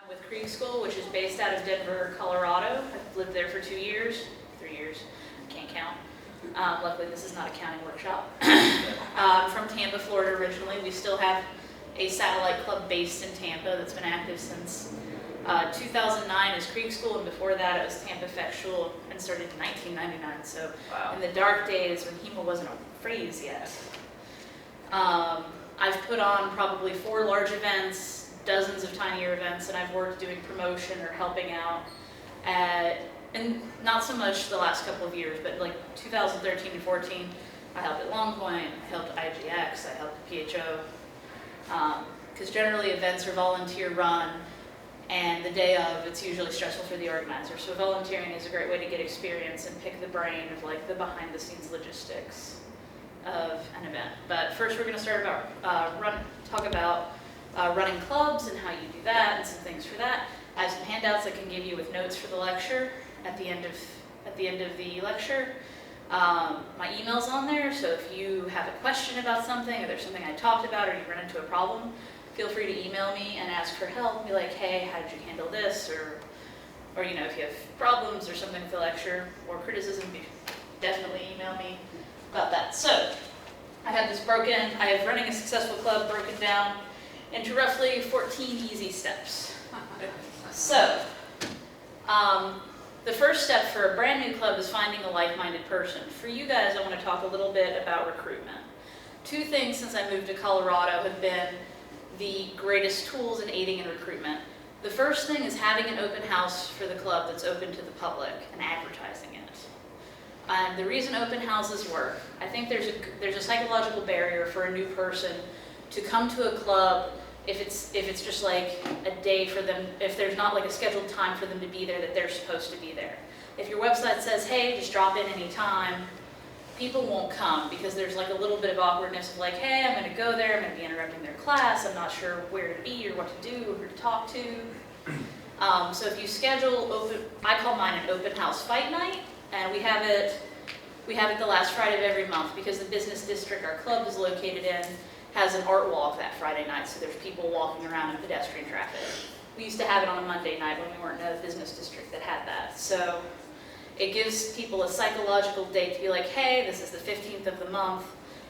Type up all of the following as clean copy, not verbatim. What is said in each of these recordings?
With KRIEG School, which is based out of Denver, Colorado. I've lived there for 3 years, can't count. Luckily this is not a counting workshop. I'm from Tampa, Florida originally. We still have a satellite club based in Tampa that's been active since 2009 as KRIEG School, and before that it was Tampa Effectual and started in 1999. So wow. In the dark days when HEMA wasn't a phrase yet. I've put on probably 4 large events, dozens of tinier events, and I've worked doing promotion or helping out and not so much the last couple of years, but like 2013 and 14, I helped at Longpoint, I helped IGX, I helped the PHO, because generally events are volunteer run, and the day of, it's usually stressful for the organizer. So volunteering is a great way to get experience and pick the brain of like the behind the scenes logistics of an event. But first we're going to start talk about running clubs and how you do that and some things for that. I have some handouts I can give you with notes for the lecture at the end of the lecture. My email's on there, so if you have a question about something, or there's something I talked about, or you run into a problem, feel free to email me and ask for help. Be like, hey, how did you handle this? Or you know, if you have problems or something with the lecture or criticism, definitely email me about that. So I have this broken. I have running a successful club broken down into roughly 14 easy steps. So, the first step for a brand new club is finding a like-minded person. For you guys, I want to talk a little bit about recruitment. 2 things since I moved to Colorado have been the greatest tools in aiding in recruitment. The first thing is having an open house for the club that's open to the public and advertising it. And the reason open houses work, I think there's a psychological barrier for a new person to come to a club if it's just like a day for them, if there's not like a scheduled time for them to be there that they're supposed to be there. If your website says, hey, just drop in anytime, people won't come because there's like a little bit of awkwardness of like, hey, I'm going to go there, I'm going to be interrupting their class, I'm not sure where to be or what to do or who to talk to. So if you schedule I call mine an open house fight night, and we have it the last Friday of every month because the business district our club is located in has an art walk that Friday night, so there's people walking around in pedestrian traffic. We used to have it on a Monday night when we weren't in a business district that had that. So it gives people a psychological date to be like, hey, this is the 15th of the month,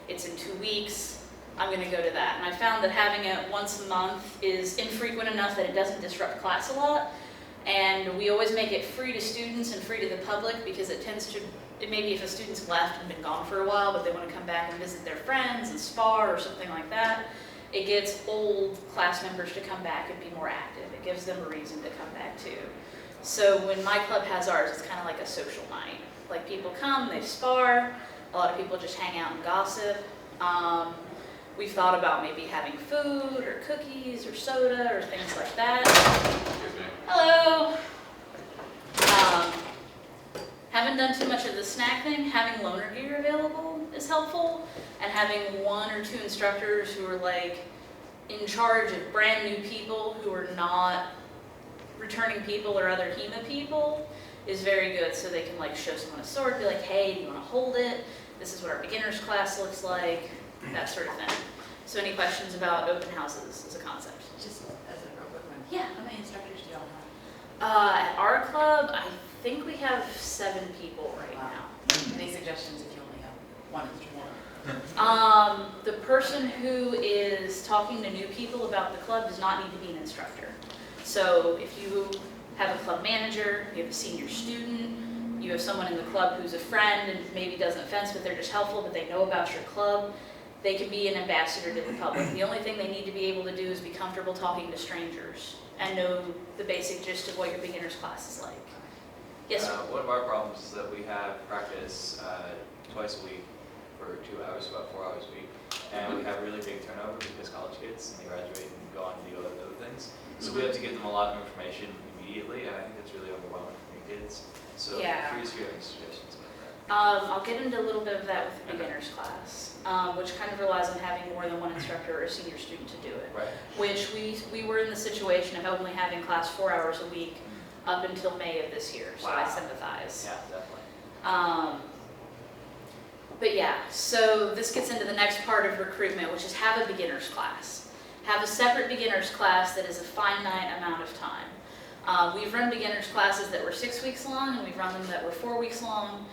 it's in 2 weeks, I'm going to go to that. And I found that having it once a month is infrequent enough that it doesn't disrupt class a lot. And we always make it free to students and free to the public because it tends to, maybe if a student's left and been gone for a while, but they want to come back and visit their friends and spar or something like that, it gets old class members to come back and be more active. It gives them a reason to come back too. So when my club has ours, it's kind of like a social night. Like people come, they spar, a lot of people just hang out and gossip. We've thought about maybe having food or cookies or soda or things like that. Hello. Haven't done too much of the snack thing. Having loaner gear available is helpful, and having 1 or 2 instructors who are like in charge of brand new people who are not returning people or other HEMA people is very good, so they can like show someone a sword, be like, hey, do you want to hold it? This is what our beginner's class looks like, that sort of thing. So any questions about open houses as a concept? Just as a real quick one. Yeah. How many instructors do y'all have? At our club, I think we have 7 people right now. Any suggestions if you only have 1 instructor? The person who is talking to new people about the club does not need to be an instructor. So if you have a club manager, you have a senior student, you have someone in the club who's a friend and maybe doesn't fence, but they're just helpful, but they know about your club, they can be an ambassador to the public. The only thing they need to be able to do is be comfortable talking to strangers and know the basic gist of what your beginner's class is like. Yes, sir? One of our problems is that we have practice twice a week for 2 hours, about 4 hours a week. And we have really big turnover because college kids, and they graduate and go on to do other things. So we have to give them a lot of information immediately, and I think it's really overwhelming for new kids. So Yeah. curious if you have any suggestions about that. I'll get into a little bit of that with the beginner's class, which kind of relies on having more than 1 instructor or a senior student to do it. Right. Which we were in the situation of only having class 4 hours a week up until May of this year, so Wow. I sympathize. Yeah, definitely. But yeah, so this gets into the next part of recruitment, which is have a beginner's class. have a separate beginners class that is a finite amount of time. We've run beginners classes that were 6 weeks long, and we've run them that were 4 weeks long.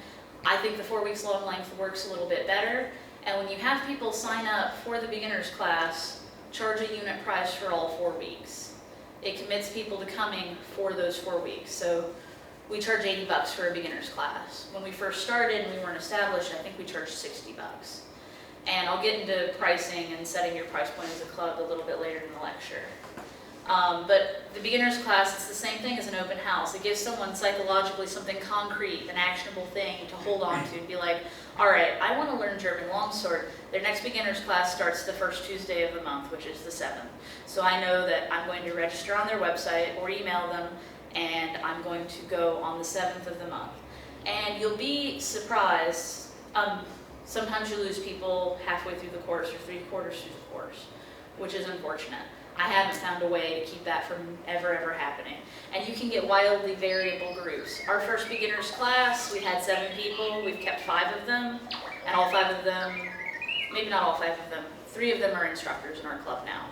I think the 4 weeks long length works a little bit better. And when you have people sign up for the beginners class, charge a unit price for all 4 weeks. It commits people to coming for those 4 weeks. So we charge $80 for a beginner's class. When we first started and we weren't established, I think we charged $60. And I'll get into pricing and setting your price point as a club a little bit later in the lecture. But the beginner's class, it's the same thing as an open house. It gives someone psychologically something concrete, an actionable thing to hold on to and be like, all right, I want to learn German longsword. Their next beginner's class starts the first Tuesday of the month, which is the 7th. So I know that I'm going to register on their website or email them, and I'm going to go on the 7th of the month. And you'll be surprised. Sometimes you lose people halfway through the course or 3/4 through the course, which is unfortunate. I haven't found a way to keep that from ever happening. And you can get wildly variable groups. Our first beginner's class, we had 7 people. We've kept 5 of them, and all 5 of them, maybe not all 5 of them, 3 of them are instructors in our club now.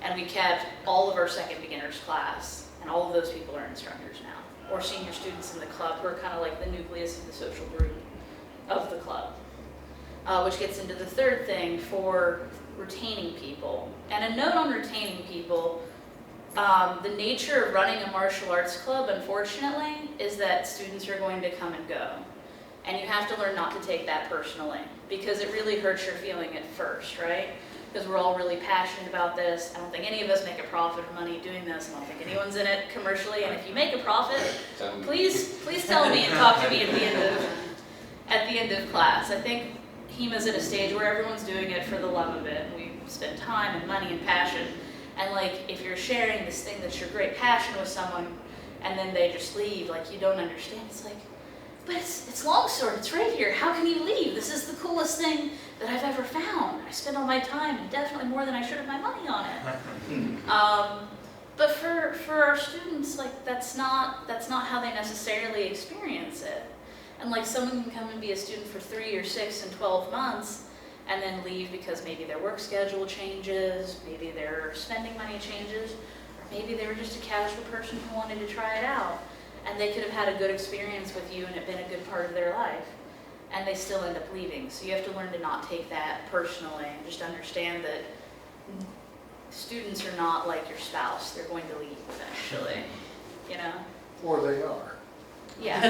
And we kept all of our second beginner's class, and all of those people are instructors now, or senior students in the club who are kind of like the nucleus of the social group of the club. Which gets into the third thing for retaining people. And a note on retaining people, the nature of running a martial arts club, unfortunately, is that students are going to come and go. And you have to learn not to take that personally, because it really hurts your feeling at first, right? Because we're all really passionate about this. I don't think any of us make a profit or money doing this. I don't think anyone's in it commercially. And if you make a profit, please tell me and talk to me at the end of class. I think HEMA's at a stage where everyone's doing it for the love of it. We spend time and money and passion. And like, if you're sharing this thing that's your great passion with someone, and then they just leave, like you don't understand, it's like, but it's longsword, it's right here. How can you leave? This is the coolest thing that I've ever found. I spend all my time, and definitely more than I should have my money on it. But for our students, like that's not how they necessarily experience it. And like someone can come and be a student for 3 or 6 and 12 months and then leave because maybe their work schedule changes, maybe their spending money changes, or maybe they were just a casual person who wanted to try it out. And they could have had a good experience with you and it been a good part of their life. And they still end up leaving. So you have to learn to not take that personally and just understand that students are not like your spouse. They're going to leave eventually, you know? Or they are. Yeah.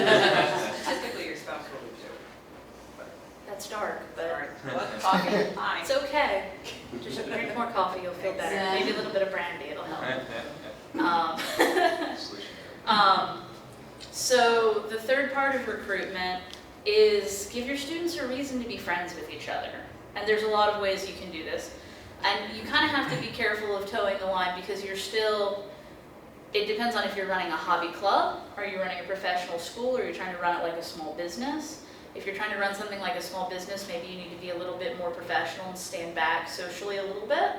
Typically your spouse will leave too. That's dark, but What? Coffee? Hi. it's okay. Just drink more coffee, you'll feel better. Maybe a little bit of brandy, it'll help. So the third part of recruitment is give your students a reason to be friends with each other. And there's a lot of ways you can do this. And you kind of have to be careful of towing the line because you're still, it depends on if you're running a hobby club, or you're running a professional school, or you're trying to run it like a small business. If you're trying to run something like a small business, maybe you need to be a little bit more professional and stand back socially a little bit.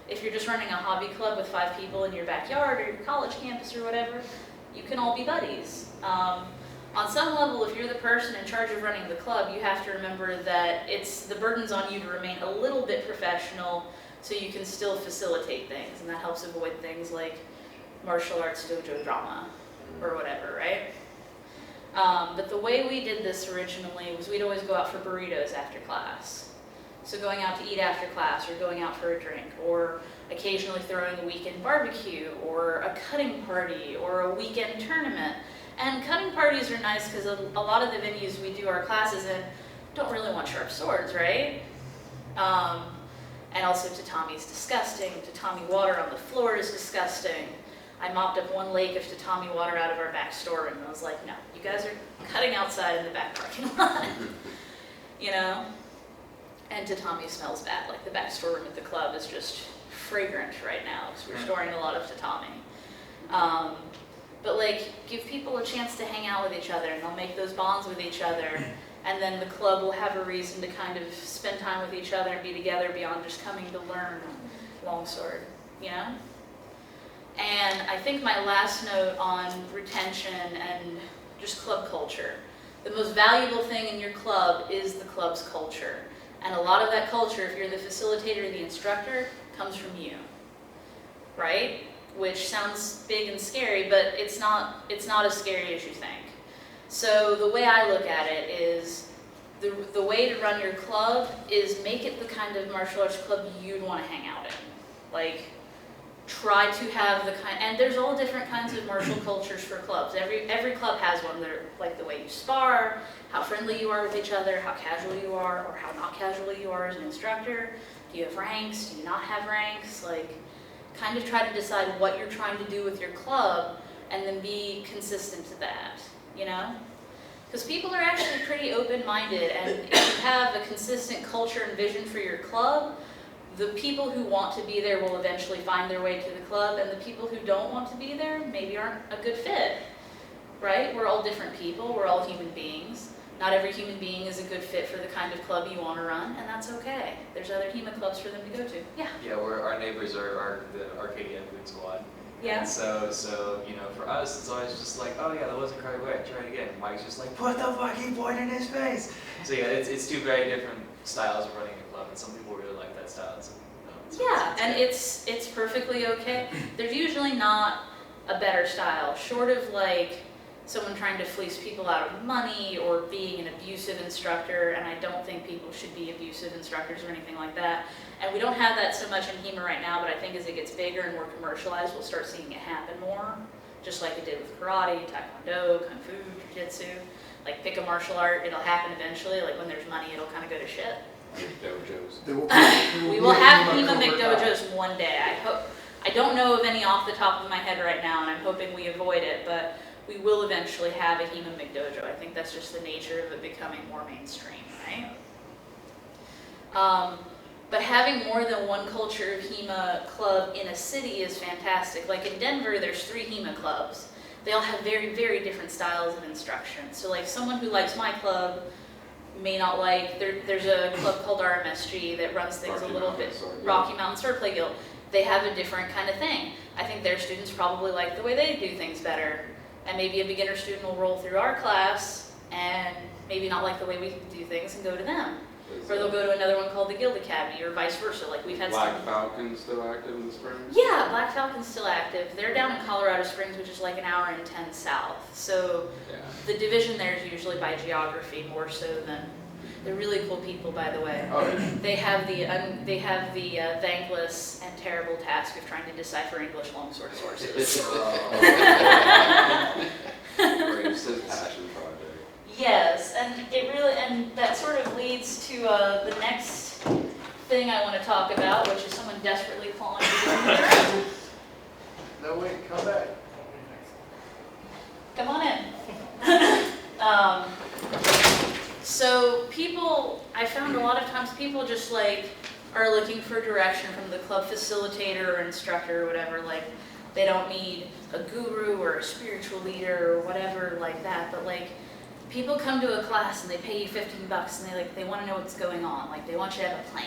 If you're just running a hobby club with 5 people in your backyard or your college campus or whatever, you can all be buddies. On some level, if you're the person in charge of running the club, you have to remember that the burden's on you to remain a little bit professional so you can still facilitate things, and that helps avoid things like martial arts dojo drama or whatever, right? But the way we did this originally was we'd always go out for burritos after class. So going out to eat after class, or going out for a drink, or occasionally throwing a weekend barbecue, or a cutting party, or a weekend tournament. And cutting parties are nice because a lot of the venues we do our classes in don't really want sharp swords, right? And also tatami's disgusting. Tatami water on the floor is disgusting. I mopped up one lake of tatami water out of our back storeroom, and I was like, no, you guys are cutting outside in the back parking lot, you know? And tatami smells bad. Like the back storeroom at the club is just fragrant right now because we're storing a lot of tatami. But like, give people a chance to hang out with each other, and they'll make those bonds with each other, and then the club will have a reason to kind of spend time with each other and be together beyond just coming to learn longsword, you know? And I think my last note on retention and just club culture. The most valuable thing in your club is the club's culture. And a lot of that culture, if you're the facilitator or the instructor, comes from you. right? Which sounds big and scary, but it's not as scary as you think. So the way I look at it is the way to run your club is make it the kind of martial arts club you'd want to hang out in. Like, try to have the kind, and there's all different kinds of martial cultures for clubs. Every club has one that are like the way you spar, how friendly you are with each other, how casual you are, or how not casual you are as an instructor. Do you have ranks? Do you not have ranks? Like, kind of try to decide what you're trying to do with your club and then be consistent to that, you know? Because people are actually pretty open-minded, and if you have a consistent culture and vision for your club, the people who want to be there will eventually find their way to the club, and the people who don't want to be there maybe aren't a good fit, right? We're all different people, we're all human beings. Not every human being is a good fit for the kind of club you want to run, and that's okay. There's other HEMA clubs for them to go to. Yeah? Yeah, our neighbors are the Arcadia Boot Squad. Yeah. And so, you know, for us, it's always just like, oh yeah, that wasn't quite right, try it again. Mike's just like, put the fucking point in his face. So yeah, it's two very different styles of running a club, and some people really like that style, and some people don't. Yeah, and it's perfectly okay. There's usually not a better style, short of like someone trying to fleece people out of money or being an abusive instructor, and I don't think people should be abusive instructors or anything like that. And we don't have that so much in HEMA right now, but I think as it gets bigger and more commercialized, we'll start seeing it happen more, just like it did with karate, taekwondo, kung fu, jiu-jitsu. Like, pick a martial art, it'll happen eventually. Like, when there's money, it'll kind of go to shit. McDojos. We will have HEMA McDojos one day. I don't know of any off the top of my head right now, and I'm hoping we avoid it, but we will eventually have a HEMA McDojo. I think that's just the nature of it becoming more mainstream, right? But having more than one culture of HEMA club in a city is fantastic. Like in Denver, there's 3 HEMA clubs. They all have very, very different styles of instruction. So like someone who likes my club may not like, there's a club called RMSG that runs things a little bit, Rocky Mountain Swordplay Guild. They have a different kind of thing. I think their students probably like the way they do things better. And maybe a beginner student will roll through our class and maybe not like the way we do things and go to them. Or they'll go to another one called the Guild Academy, or vice versa. Like we've had Black Falcon still active in the Springs? Yeah, Black Falcon's still active. They're down in Colorado Springs, which is like an hour and 10 south. So Yeah. the division there is usually by geography more so than. They're really cool people, by the way. Oh, yeah. They have the thankless and terrible task of trying to decipher English longsword sources. Braves his passion project. Yes, and that sort of leads to the next thing I want to talk about, which is someone desperately calling to get here. No, wait, come back. Come on in. So I found a lot of times people just like are looking for direction from the club facilitator or instructor or whatever. Like they don't need a guru or a spiritual leader or whatever like that, but like people come to a class and they pay you $15 and they want to know what's going on. Like they want you to have a plan.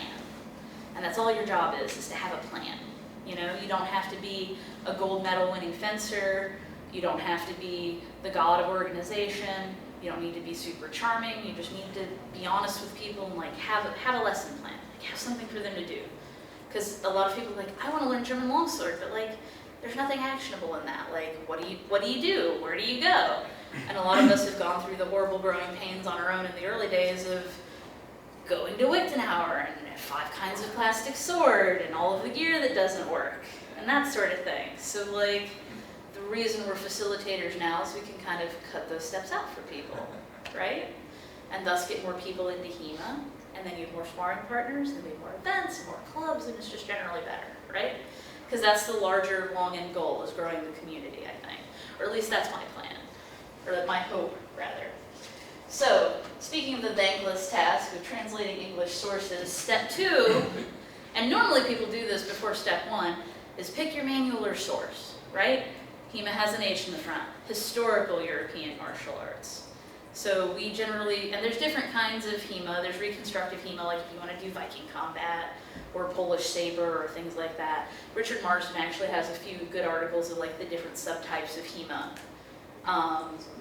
And that's all your job is to have a plan. You know, you don't have to be a gold medal winning fencer. You don't have to be the god of organization. You don't need to be super charming. You just need to be honest with people and like have a lesson plan. Like have something for them to do. Because a lot of people are like, I want to learn German longsword, but like there's nothing actionable in that. Like what do you do? Where do you go? And a lot of us have gone through the horrible growing pains on our own in the early days of going to Wittenauer and 5 kinds of plastic sword and all of the gear that doesn't work and that sort of thing. So like the reason we're facilitators now is we can kind of cut those steps out for people, right? And thus get more people into HEMA, and then you have more sparring partners, and we have more events, and more clubs, and it's just generally better, right? Because that's the larger long-end goal, is growing the community, I think. Or at least that's my plan, or my hope, rather. So, speaking of the thankless task of translating English sources, step 2, and normally people do this before step 1, is pick your manual or source, right? HEMA has an H in the front, historical European martial arts. So we generally, and there's different kinds of HEMA. There's reconstructive HEMA, like if you want to do Viking combat or Polish saber or things like that. Richard Marsden actually has a few good articles of like the different subtypes of HEMA.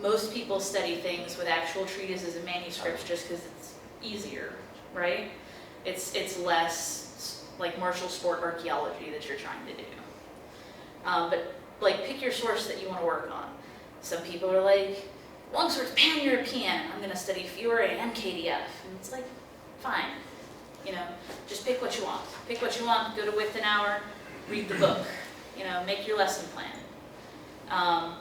Most people study things with actual treatises and manuscripts just because it's easier, right? It's less like martial sport archaeology that you're trying to do. But like, pick your source that you want to work on. Some people are like, longsword's pan-European, I'm going to study Fiore and KDF. And it's like, fine. You know, just pick what you want. Pick what you want, go to Width an Hour, read the book. You know, make your lesson plan.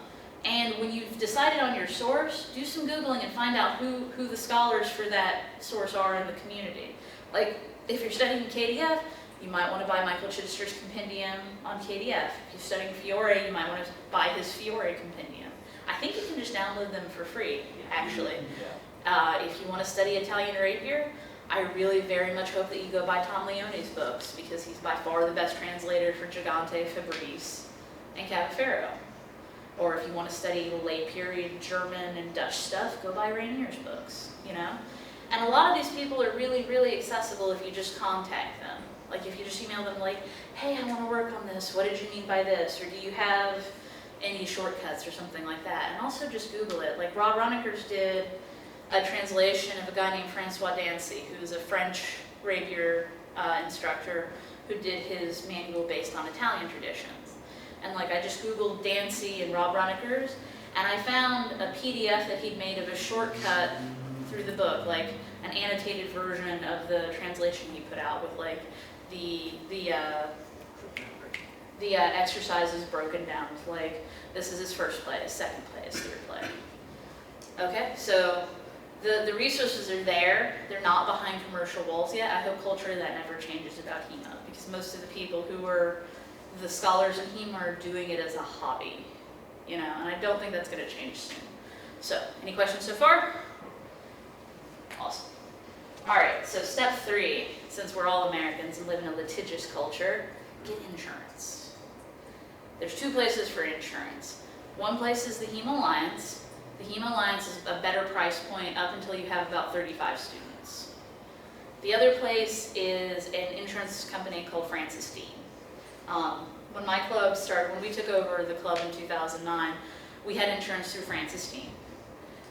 And when you've decided on your source, do some Googling and find out who the scholars for that source are in the community. Like, if you're studying KDF, you might want to buy Michael Chittister's compendium on KDF. If you're studying Fiore, you might want to buy his Fiore compendium. I think you can just download them for free, actually. If you want to study Italian rapier, I really very much hope that you go buy Tom Leone's books, because he's by far the best translator for Gigante, Fabrice, and Caballero. Or if you want to study late period German and Dutch stuff, go buy Rainier's books, you know? And a lot of these people are really, really accessible if you just contact them. Like, if you just email them like, hey, I want to work on this, what did you mean by this? Or do you have any shortcuts or something like that? And also just Google it. Like, Rob Ronekers did a translation of a guy named Francois Dancy, who's a French rapier instructor who did his manual based on Italian traditions. And like, I just Googled Dancy and Rob Ronekers, and I found a PDF that he'd made of a shortcut through the book, like an annotated version of the translation he put out with like the exercises broken down with like, this is his first play, his second play, his third play. Okay, so the resources are there. They're not behind commercial walls yet. I hope culturally that never changes about HEMA, because most of the people who are the scholars in HEMA are doing it as a hobby, you know, and I don't think that's going to change soon. So, any questions so far? Awesome. All right, so step 3, since we're all Americans and live in a litigious culture, get insurance. There's 2 places for insurance. One place is the HEMA Alliance. The HEMA Alliance is a better price point up until you have about 35 students. The other place is an insurance company called Francis Dean. When my club started, when we took over the club in 2009, we had insurance through Francis Dean.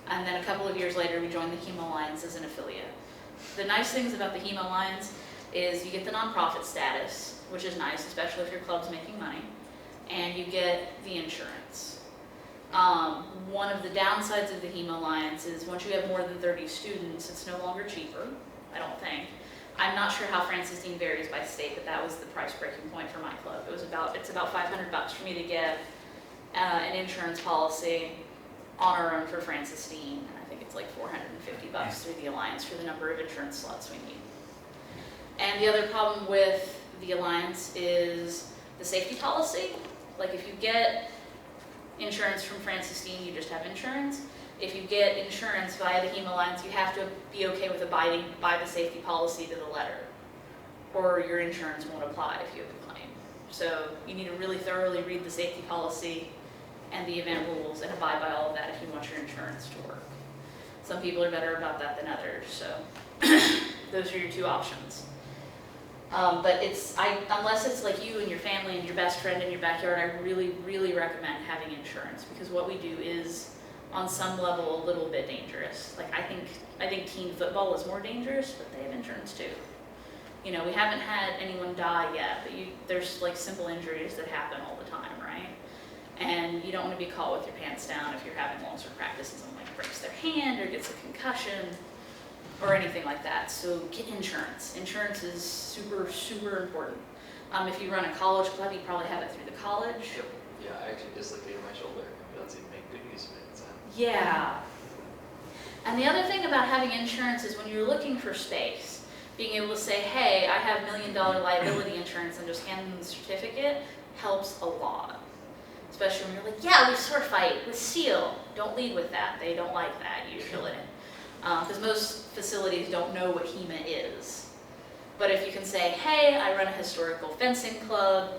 And then a couple of years later, we joined the HEMA Alliance as an affiliate. The nice things about the HEMA Alliance is you get the nonprofit status, which is nice, especially if your club's making money, and you get the insurance. One of the downsides of the HEMA Alliance is once you have more than 30 students, it's no longer cheaper, I don't think. I'm not sure how Francis Dean varies by state, but that was the price breaking point for my club. It's about $500 for me to get an insurance policy on our own for Francis Dean. And I think it's like $450 through the Alliance for the number of insurance slots we need. And the other problem with the Alliance is the safety policy. Like, if you get insurance from Francis Dean, you just have insurance. If you get insurance via the HEMA Alliance, you have to be okay with abiding by the safety policy to the letter, or your insurance won't apply if you have a claim. So you need to really thoroughly read the safety policy and the event rules and abide by all of that if you want your insurance to work. Some people are better about that than others, so those are your 2 options. But unless it's like you and your family and your best friend in your backyard, I really, really recommend having insurance, because what we do is, on some level, a little bit dangerous. Like, I think teen football is more dangerous, but they have insurance too. You know, we haven't had anyone die yet, but there's like simple injuries that happen all the time, right? And you don't want to be caught with your pants down if you're having longsword practice and someone like breaks their hand or gets a concussion or anything like that. So get insurance. Insurance is super, super important. If you run a college club, you probably have it through the college. Yep. Yeah, I actually dislocated my shoulder. Let's even make good use of it. Yeah. And the other thing about having insurance is when you're looking for space, being able to say, hey, I have $1 million liability insurance, and just hand them the certificate helps a lot. Especially when you're like, yeah, we sword fight with SEAL. Don't lead with that. They don't like that usually. Because most facilities don't know what HEMA is. But if you can say, hey, I run a historical fencing club,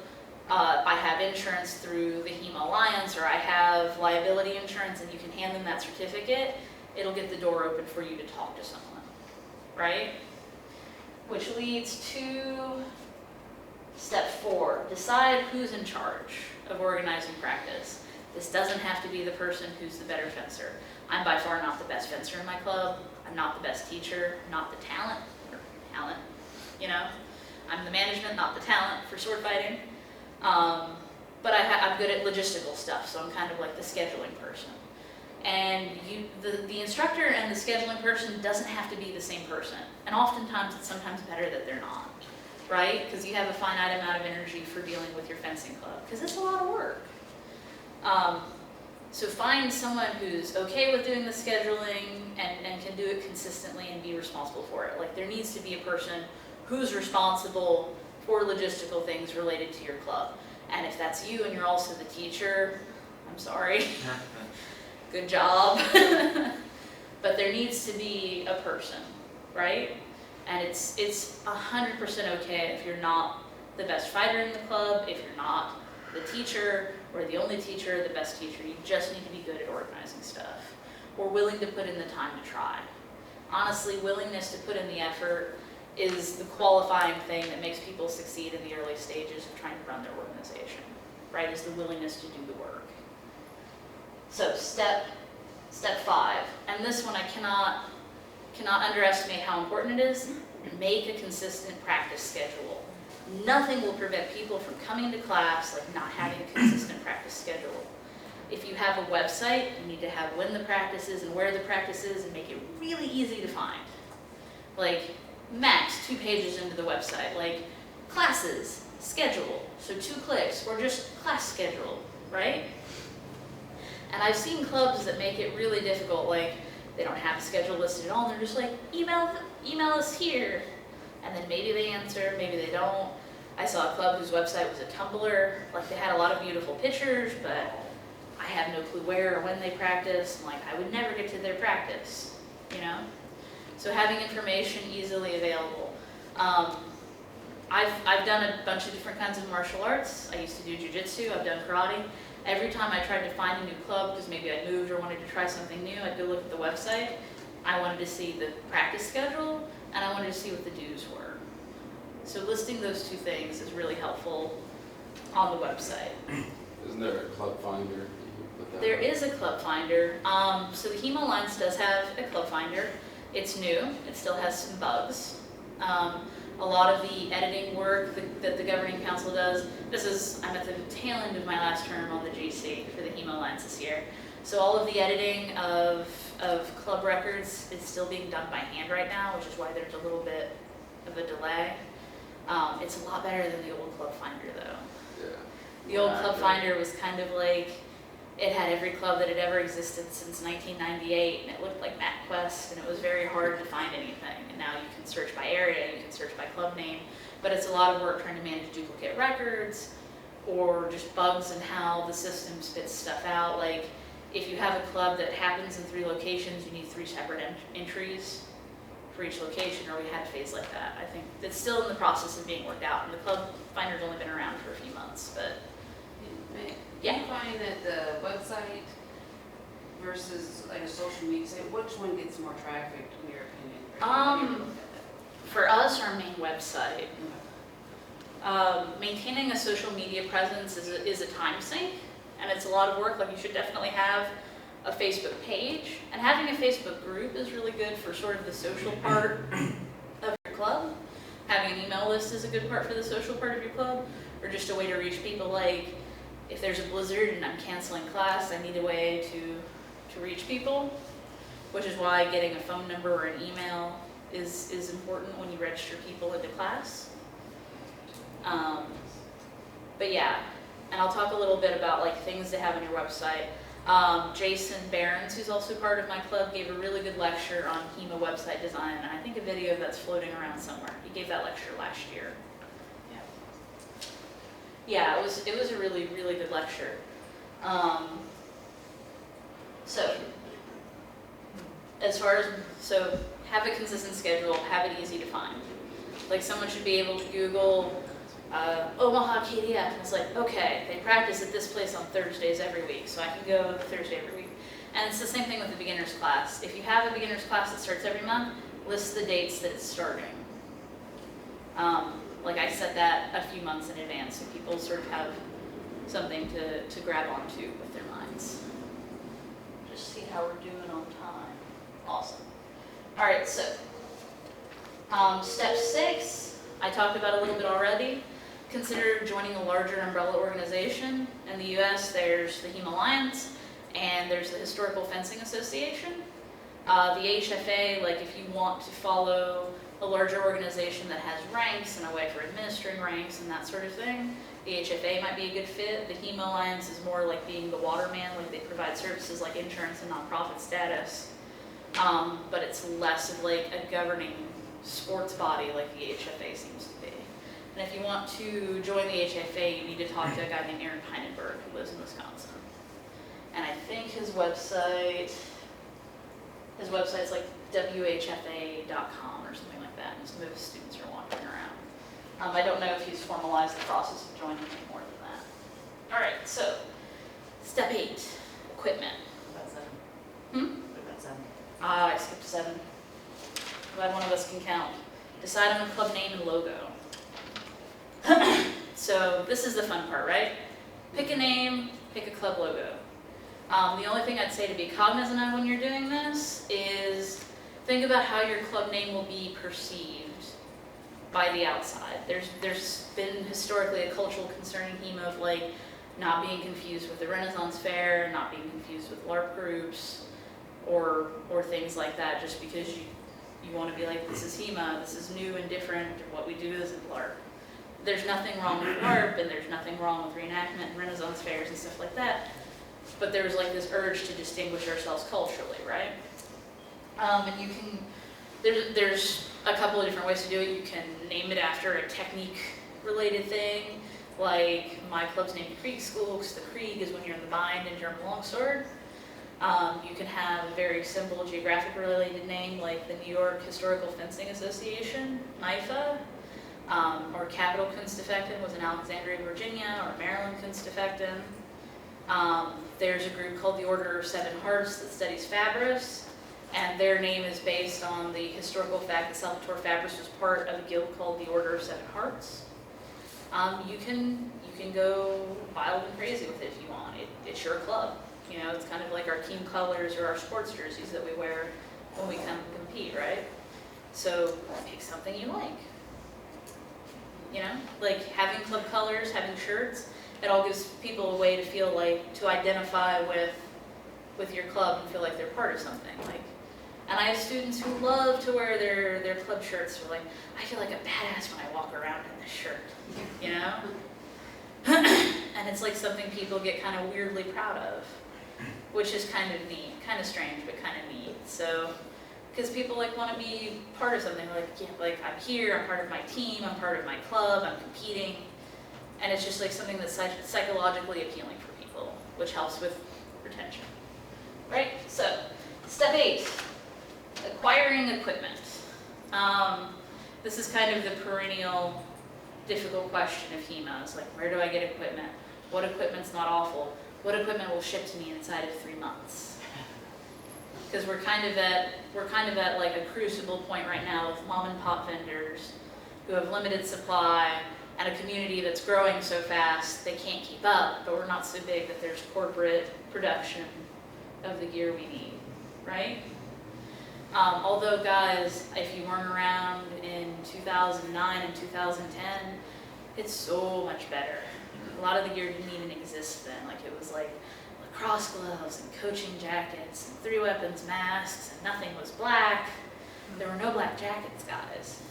I have insurance through the HEMA Alliance, or I have liability insurance, and you can hand them that certificate, it'll get the door open for you to talk to someone, right? Which leads to step 4, decide who's in charge of organizing practice. This doesn't have to be the person who's the better fencer. I'm by far not the best fencer in my club. I'm not the best teacher, not the talent, you know? I'm the management, not the talent for sword fighting. but I'm good at logistical stuff, so I'm kind of like the scheduling person. And the instructor and the scheduling person doesn't have to be the same person. And oftentimes it's sometimes better that they're not, right? Because you have a finite amount of energy for dealing with your fencing club, because it's a lot of work. So find someone who's okay with doing the scheduling and can do it consistently and be responsible for it. Like there needs to be a person who's responsible for logistical things related to your club. And if that's you and you're also the teacher, I'm sorry. Good job. But there needs to be a person, right? And it's 100% okay if you're not the best fighter in the club, if you're not the teacher or the only teacher, the best teacher. You just need to be good at organizing stuff or willing to put in the time to try. Honestly, willingness to put in the effort is the qualifying thing that makes people succeed in the early stages of trying to run their organization, right? Is the willingness to do the work. So step 5, and this one I cannot underestimate how important it is. Make a consistent practice schedule. Nothing will prevent people from coming to class like not having a consistent practice schedule. If you have a website, you need to have when the practice is and where the practice is and make it really easy to find. Like max 2 pages into the website, like classes, schedule, so 2 clicks, or just class schedule, right? And I've seen clubs that make it really difficult, like they don't have a schedule listed at all, and they're just like, email us here. And then maybe they answer, maybe they don't. I saw a club whose website was a Tumblr, like they had a lot of beautiful pictures, but I have no clue where or when they practice. Like I would never get to their practice, you know? So having information easily available. I've done a bunch of different kinds of martial arts. I used to do jiu-jitsu, I've done karate. Every time I tried to find a new club, because maybe I moved or wanted to try something new, I'd go look at the website. I wanted to see the practice schedule, and I wanted to see what the dues were. So listing those 2 things is really helpful on the website. Isn't there a club finder? You can put that There on? is a club finder. So the HEMA Alliance does have a club finder. It's new. It still has some bugs. A lot of the editing work that the governing council does, I'm at the tail end of my last term on the GC for the HEMA Alliance this year. So all of the editing of club records is still being done by hand right now, which is why there's a little bit of a delay. It's a lot better than the old club finder though. Yeah. The old club finder was kind of like, it had every club that had ever existed since 1998, and it looked like MapQuest, and it was very hard to find anything. And now you can search by area, you can search by club name, but it's a lot of work trying to manage duplicate records, or just bugs in how the system spits stuff out. Like, if you have a club that happens in 3 locations, you need 3 separate entries for each location, or we had a phase like that. I think it's still in the process of being worked out, and the club finder's only been around for a few months, but Do you find that the website versus like a social media site, which one gets more traffic in your opinion? Or have you ever looked at that? for us, our main website. Maintaining a social media presence is a time sink, and it's a lot of work. Like, you should definitely have a Facebook page, and having a Facebook group is really good for sort of the social part of your club. Having an email list is a good part for the social part of your club, or just a way to reach people. Like, if there's a blizzard and I'm canceling class, I need a way to reach people, which is why getting a phone number or an email is important when you register people into class. But yeah, and I'll talk a little bit about like things to have on your website. Jason Behrens, who's also part of my club, gave a really good lecture on HEMA website design, and I think a video that's floating around somewhere. He gave that lecture last year. Yeah, it was a really, really good lecture. So have a consistent schedule, have it easy to find. Like, someone should be able to Google Omaha KDF, and it's like, okay, they practice at this place on Thursdays every week, so I can go Thursday every week. And it's the same thing with the beginner's class. If you have a beginner's class that starts every month, list the dates that it's starting. Like, I set that a few months in advance so people sort of have something to grab onto with their minds. Just see how we're doing on time. Awesome. All right, so step 6, I talked about a little bit already. consider joining a larger umbrella organization. In the US, there's the HEMA Alliance, and there's the Historical Fencing Association. The HFA, like if you want to follow a larger organization that has ranks and a way for administering ranks and that sort of thing, the HFA might be a good fit. The HEMA Alliance is more like being the waterman, like they provide services like insurance and nonprofit status. But it's less of like a governing sports body like the HFA seems to be. And if you want to join the HFA, you need to talk to a guy named Aaron Peinenberg who lives in Wisconsin. And I think his website's like whfa.com or something like that, and some of his students are wandering around. I don't know if he's formalized the process of joining any more than that. All right, so step 8, equipment. What about 7? Hmm? What about 7? I skipped 7. Glad one of us can count. Decide on a club name and logo. So this is the fun part, right? Pick a name, pick a club logo. The only thing I'd say to be cognizant of when you're doing this is think about how your club name will be perceived by the outside. There's been historically a cultural concern in HEMA of like not being confused with the Renaissance Fair, not being confused with LARP groups, or things like that, just because you want to be like, this is HEMA, this is new and different, what we do isn't LARP. There's nothing wrong with LARP, and there's nothing wrong with reenactment and Renaissance fairs and stuff like that. But there's like this urge to distinguish ourselves culturally, right? And you can, there's a couple of different ways to do it. You can name it after a technique-related thing, like my club's named KRIEG School, because the KRIEG is when you're in the bind in German longsword. You can have a very simple geographic-related name, like the New York Historical Fencing Association, NIFA, or Capital Kunsteffekten was in Alexandria, Virginia, or Maryland Kunsteffekten. There's a group called the Order of Seven Hearts that studies Fabris, and their name is based on the historical fact that Salvatore Fabris was part of a guild called the Order of Seven Hearts. You can go wild and crazy with it if you want. It's your club. You know, it's kind of like our team colors or our sports jerseys that we wear when we come compete, right? So pick something you like. You know, like having club colors, having shirts, it all gives people a way to feel like, to identify with your club and feel like they're part of something. Like, and I have students who love to wear their club shirts. They're like, I feel like a badass when I walk around in this shirt, you know? And it's like something people get kind of weirdly proud of, which is kind of neat, kind of strange, but kind of neat. So, because people like want to be part of something, like, yeah, like I'm here, I'm part of my team, I'm part of my club, I'm competing. And it's just like something that's psychologically appealing for people, which helps with retention, right? So, step 8, acquiring equipment. This is kind of the perennial difficult question of HEMA. It's like, where do I get equipment? What equipment's not awful? What equipment will ship to me inside of 3 months? Because we're kind of at like a crucible point right now with mom and pop vendors who have limited supply, and a community that's growing so fast they can't keep up, but we're not so big that there's corporate production of the gear we need, right? Although guys, if you weren't around in 2009 and 2010, it's so much better. A lot of the gear didn't even exist then. Like it was like lacrosse gloves and coaching jackets and 3 weapons masks, and nothing was black. There were no black jackets, guys.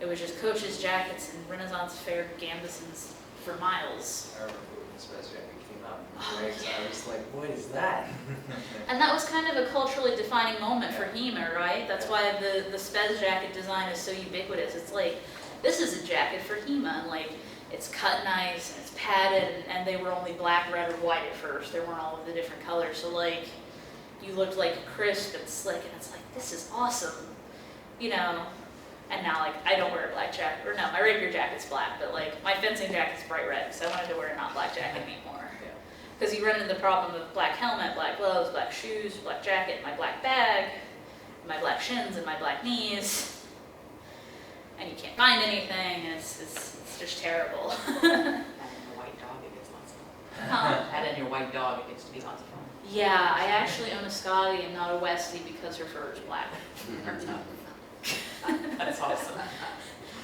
It was just coaches' jackets and Renaissance Fair gambesons for miles. I remember when the Space Jacket came out. Oh, Right? yeah. I was like, what is that? And that was kind of a culturally defining moment for HEMA, right? That's why the Spez jacket design is so ubiquitous. It's like, this is a jacket for HEMA, and like, it's cut nice, and it's padded, and they were only black, red, or white at first. There weren't all of the different colors, so like, you looked like crisp and slick, and it's like, this is awesome, you know? And now, like, I don't wear a black jacket, or no, my rapier jacket's black, but like, my fencing jacket's bright red, so I wanted to wear a not black jacket anymore. Because you run into the problem of black helmet, black gloves, black shoes, black jacket, my black bag, my black shins, and my black knees. And you can't find anything, and it's just terrible. Add in your white dog, it gets lots of fun. Add in your white dog, it gets to be lots of fun. Yeah, I actually own a Scotty and not a Westie because her fur is black. That's awesome.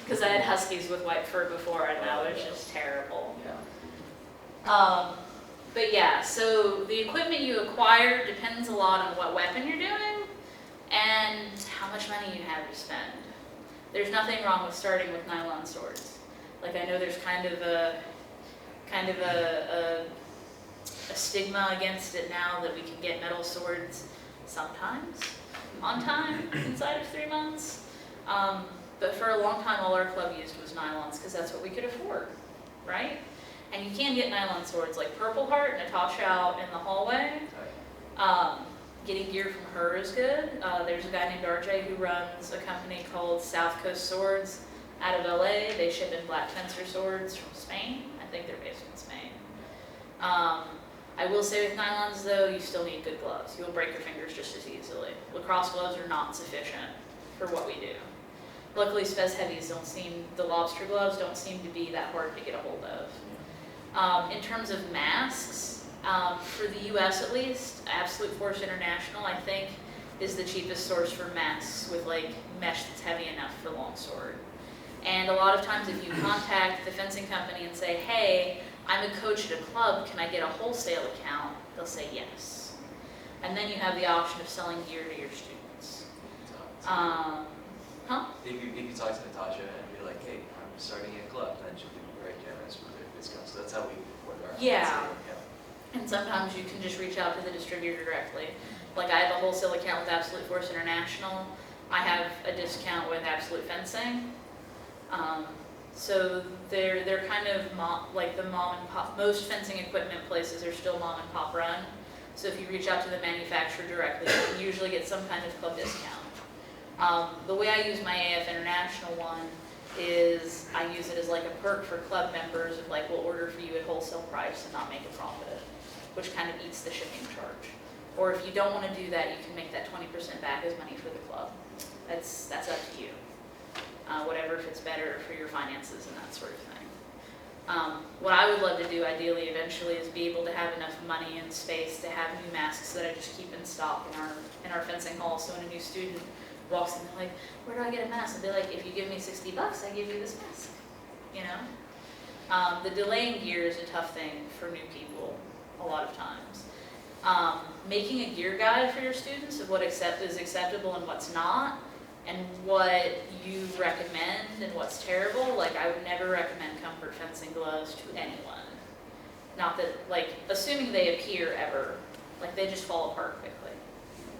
Because I had huskies with white fur before, and that was just terrible. Yeah. But yeah, so the equipment you acquire depends a lot on what weapon you're doing and how much money you have to spend. There's nothing wrong with starting with nylon swords. Like, I know there's kind of a stigma against it now that we can get metal swords sometimes on time inside of 3 months. But for a long time, all our club used was nylons because that's what we could afford, right? And you can get nylon swords like Purple Heart, Natasha out in the hallway. Getting gear from her is good. There's a guy named RJ who runs a company called South Coast Swords out of LA. They ship in black fencer swords from Spain. I think they're based in Spain. I will say with nylons though, you still need good gloves. You'll break your fingers just as easily. Lacrosse gloves are not sufficient for what we do. Luckily, Spez Heavies the lobster gloves don't seem to be that hard to get a hold of. In terms of masks, for the US at least, Absolute Force International, I think, is the cheapest source for masks with like mesh that's heavy enough for longsword. And a lot of times if you contact the fencing company and say, hey, I'm a coach at a club, can I get a wholesale account? They'll say yes. And then you have the option of selling gear to your students. If you talk to Natasha and be like, hey, I'm starting a club, then she'll be very generous with their discounts. So that's how we afford our Yeah. And sometimes you can just reach out to the distributor directly. Like, I have a wholesale account with Absolute Force International. I have a discount with Absolute Fencing. So they're kind of like the mom and pop. Most fencing equipment places are still mom and pop run. So if you reach out to the manufacturer directly, you can usually get some kind of club discount. The way I use my AF International one is I use it as like a perk for club members of like, we'll order for you at wholesale price and not make a profit, which kind of eats the shipping charge. Or if you don't want to do that, you can make that 20% back as money for the club. That's up to you. Whatever fits better for your finances and that sort of thing. What I would love to do ideally eventually is be able to have enough money and space to have new masks that I just keep in stock in our fencing hall. So when a new student walks in, they're like, where do I get a mask? I'll be like, if you give me $60, I give you this mask, you know? The delaying gear is a tough thing for new people a lot of times. Making a gear guide for your students of what is acceptable and what's not, and what you recommend and what's terrible. Like, I would never recommend comfort fencing gloves to anyone. Not that, like, assuming they appear ever, like they just fall apart quickly,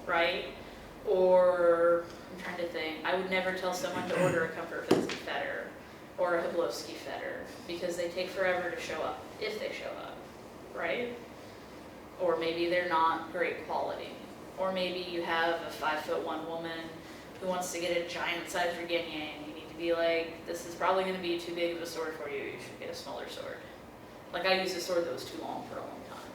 right? Or, I'm trying to think, I would never tell someone to order a comfort fencing fetter or a Hablowski fetter because they take forever to show up, if they show up, right? Or maybe they're not great quality. Or maybe you have a 5'1" woman who wants to get a giant size Virginia, and you need to be like, this is probably going to be too big of a sword for you, you should get a smaller sword. Like, I used a sword that was too long for a long time.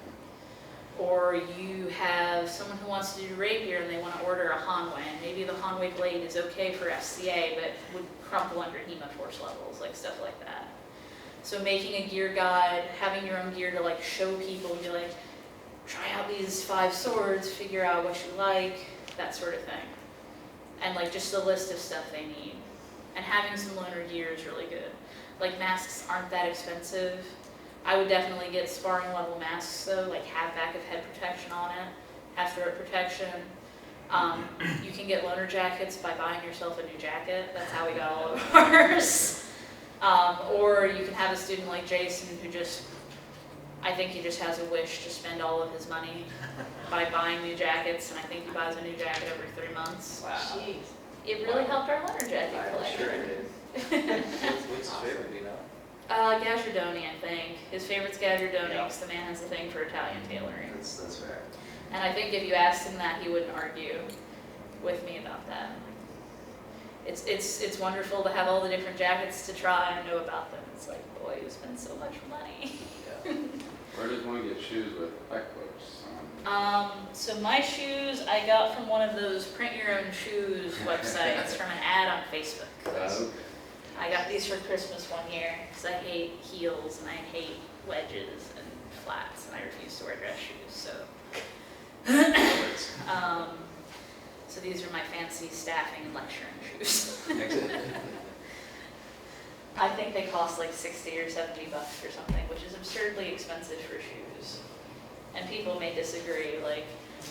Or you have someone who wants to do rapier and they want to order a Hanwei, and maybe the Hanwei blade is okay for FCA, but would crumple under HEMA force levels, like stuff like that. So making a gear guide, having your own gear to like show people, and be like, try out these 5 swords, figure out what you like, that sort of thing. And like just a list of stuff they need. And having some loaner gear is really good. Like, masks aren't that expensive. I would definitely get sparring level masks though, like have back of head protection on it, have throat protection. You can get loaner jackets by buying yourself a new jacket. That's how we got all of ours. Or you can have a student like Jason who I think he just has a wish to spend all of his money by buying new jackets, and I think he buys a new jacket every 3 months. Wow. Jeez. It really helped our leather jacket I'm collection. sure it did. What's his favorite, do you know? Gaggiardoni, I think. His favorite's Gaggiardoni Yeah. because the man has a thing for Italian tailoring. That's fair. And I think if you asked him that, he wouldn't argue with me about that. It's wonderful to have all the different jackets to try and know about them. It's like, boy, you spend so much money. Yeah. Where does one get shoes with back clips? So my shoes I got from one of those print your own shoes websites from an ad on Facebook. Okay. I got these for Christmas one year because I hate heels and I hate wedges and flats and I refuse to wear dress shoes. So, so these are my fancy staffing and lecturing shoes. I think they cost like 60 or 70 bucks or something, which is absurdly expensive for shoes. And people may disagree. Like,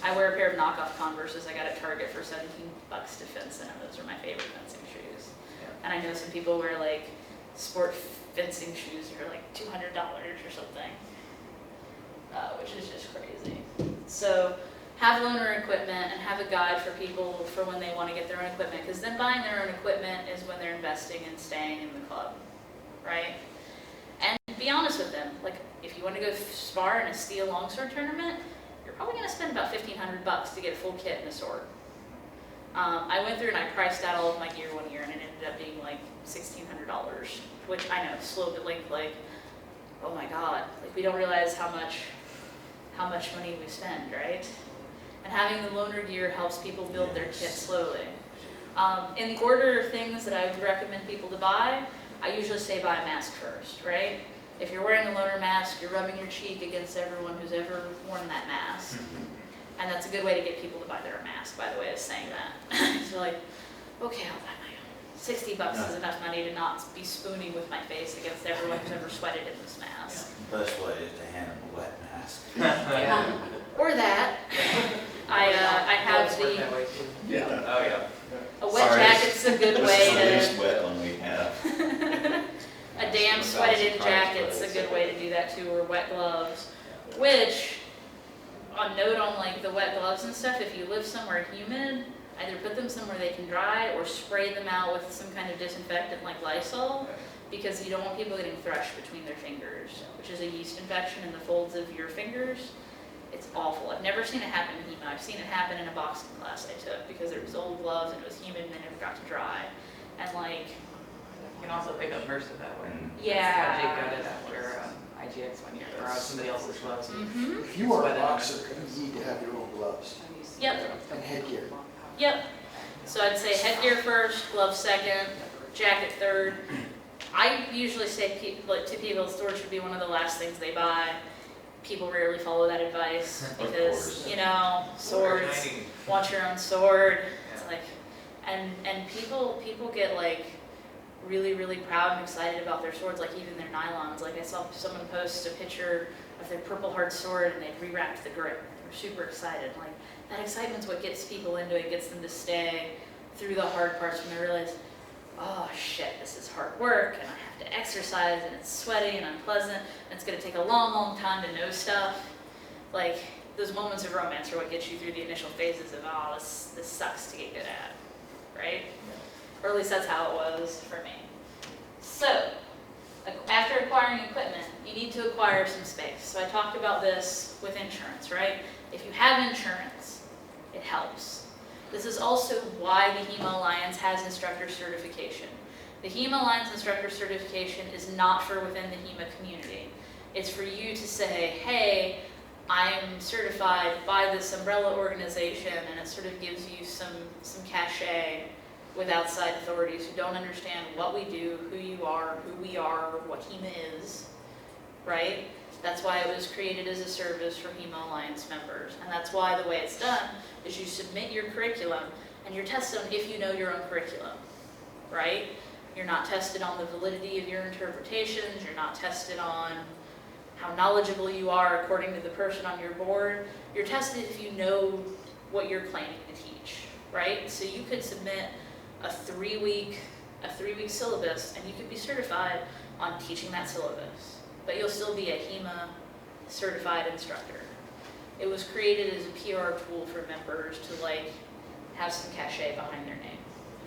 I wear a pair of knockoff Converses I got at Target for 17 bucks to fence in, and those are my favorite fencing shoes. And I know some people wear like sport fencing shoes for like $200 or something, which is just crazy. So have loaner equipment and have a guide for people for when they want to get their own equipment, because then buying their own equipment is when they're investing in staying in the club, right? And be honest with them. Like, if you want to go spar in a steel longsword tournament, you're probably going to spend about 1,500 bucks to get a full kit and a sword. I went through and I priced out all of my gear one year, and it ended up being like $1,600, which I know, slow but like, oh my God, like we don't realize how much money we spend, right? And having the loaner gear helps people build their kit slowly. In the order of things that I would recommend people to buy, I usually say buy a mask first, right? If you're wearing a loaner mask, you're rubbing your cheek against everyone who's ever worn that mask. And that's a good way to get people to buy their own mask, by the way, is saying that. So like, okay, I'll buy my own. 60 bucks is enough money to not be spooning with my face against everyone who's ever sweated in this mask. The best way is to hand them a wet mask. Or that. I have the, Yeah. Oh, yeah. a wet jacket's a good way This is to, the least wet one we have. a damn sweated in jacket's a good way to do that too, or wet gloves. Which, on note on like the wet gloves and stuff, if you live somewhere humid, either put them somewhere they can dry or spray them out with some kind of disinfectant like Lysol, because you don't want people getting thrush between their fingers, which is a yeast infection in the folds of your fingers. It's awful. I've never seen it happen in HEMA. I've seen it happen in a boxing class I took because there was old gloves and it was humid and they never got to dry. And like, You can also pick up MRSA that way. yeah. That's how Jake got it after IGX one year, or somebody else's gloves. Mm-hmm. If you are Sweat a in it. boxer, you need to have your own gloves Yep. and headgear. Yep. So I'd say headgear first, gloves second, jacket third. I usually say to people, storage should be one of the last things they buy. People rarely follow that advice Of because, course. you know, swords, want your own sword. It's like, and people get like really proud and excited about their swords, like even their nylons. Like I saw someone post a picture of their Purple Heart sword and they'd rewrapped the grip. They're super excited. Like that excitement's what gets people into it, gets them to stay through the hard parts when they realize, oh shit, this is hard work and I have to exercise and it's sweaty and unpleasant and it's gonna take a long time to know stuff. Like those moments of romance are what get you through the initial phases of, oh, this sucks to get good at, right? Or at least that's how it was for me. So, after acquiring equipment, you need to acquire some space. So I talked about this with insurance, right? If you have insurance, it helps. This is also why the HEMA Alliance has instructor certification. The HEMA Alliance instructor certification is not for within the HEMA community. It's for you to say, hey, I'm certified by this umbrella organization, and it sort of gives you some cachet with outside authorities who don't understand what we do, who you are, who we are, what HEMA is, right? That's why it was created as a service for HEMA Alliance members. And that's why the way it's done is you submit your curriculum and you're tested on if you know your own curriculum, right? You're not tested on the validity of your interpretations. You're not tested on how knowledgeable you are according to the person on your board. You're tested if you know what you're planning to teach, right? So you could submit a three-week syllabus and you could be certified on teaching that syllabus. But you'll still be a HEMA certified instructor. It was created as a PR tool for members to like have some cachet behind their name.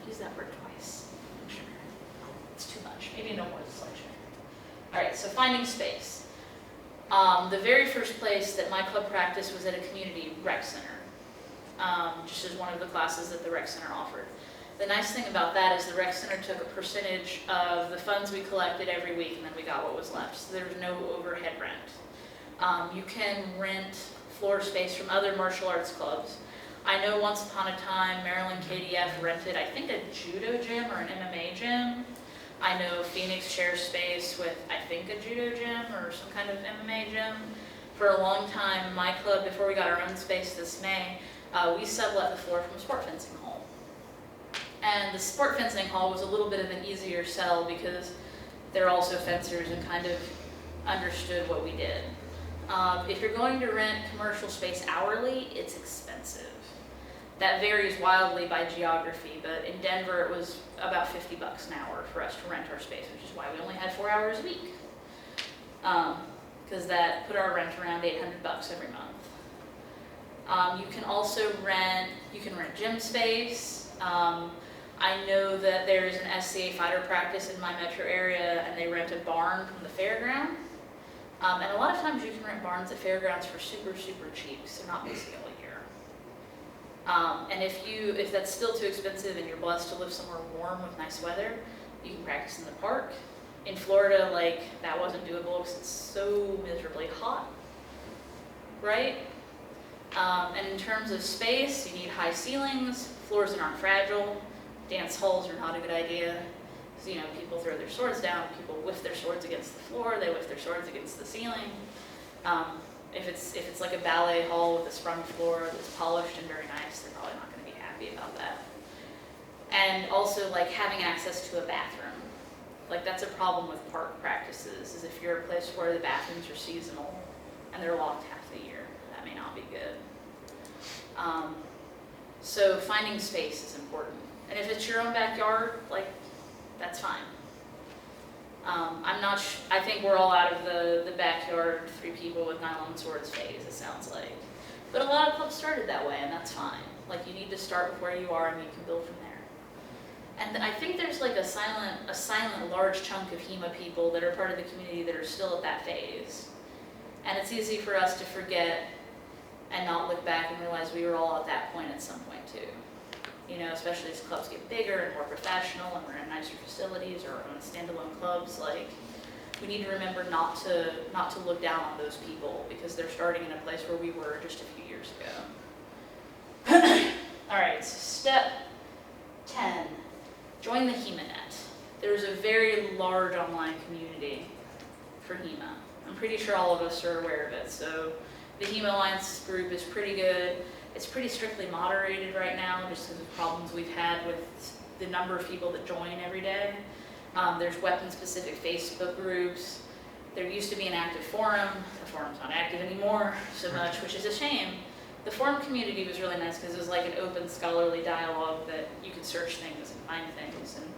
I've used that word twice. I'm sure. It's too much. Maybe no more this lecture. All right, so finding space. The very first place that my club practiced was at a community rec center, just as one of the classes that the rec center offered. The nice thing about that is the rec center took a percentage of the funds we collected every week and then we got what was left. So there was no overhead rent. You can rent floor space from other martial arts clubs. I know once upon a time Maryland KDF rented, I think, a judo gym or an MMA gym. I know Phoenix shares space with, I think, a judo gym or some kind of MMA gym. For a long time, my club, before we got our own space this May, we sublet the floor from a sport fencing hall. And the sport fencing hall was a little bit of an easier sell because they're also fencers and kind of understood what we did. If you're going to rent commercial space hourly, it's expensive. That varies wildly by geography, but in Denver it was about $50 an hour for us to rent our space, which is why we only had 4 hours a week. Because that put our rent around $800 every month. You can also rent gym space. I know that there's an SCA fighter practice in my metro area, and they rent a barn from the fairground. And a lot of times you can rent barns at fairgrounds for super, super cheap, so not busy all year. And if that's still too expensive and you're blessed to live somewhere warm with nice weather, you can practice in the park. In Florida, like, that wasn't doable because it's so miserably hot, right? And in terms of space, you need high ceilings, floors that aren't fragile. Dance halls are not a good idea. So, people throw their swords down, people whiff their swords against the floor, they whiff their swords against the ceiling. If it's like a ballet hall with a sprung floor that's polished and very nice, they're probably not going to be happy about that. And also, like, having access to a bathroom. Like, that's a problem with park practices, is if you're a place where the bathrooms are seasonal and they're locked half the year, that may not be good. So finding space is important. And if it's your own backyard, like, that's fine. I think we're all out of the backyard, 3 people with nylon swords phase, it sounds like. But a lot of clubs started that way, and that's fine. Like, you need to start with where you are and you can build from there. And I think there's like a silent large chunk of HEMA people that are part of the community that are still at that phase. And it's easy for us to forget and not look back and realize we were all at that point at some point too. Especially as clubs get bigger and more professional and we're in nicer facilities or own standalone clubs, like, we need to remember not to look down on those people because they're starting in a place where we were just a few years ago. All right, so step 10, join the HEMAnet. There's a very large online community for HEMA. I'm pretty sure all of us are aware of it. So the HEMA Alliance group is pretty good. It's pretty strictly moderated right now just because of problems we've had with the number of people that join every day. There's weapon-specific Facebook groups. There used to be an active forum. The forum's not active anymore so much, which is a shame. The forum community was really nice because it was like an open scholarly dialogue that you could search things and find things. And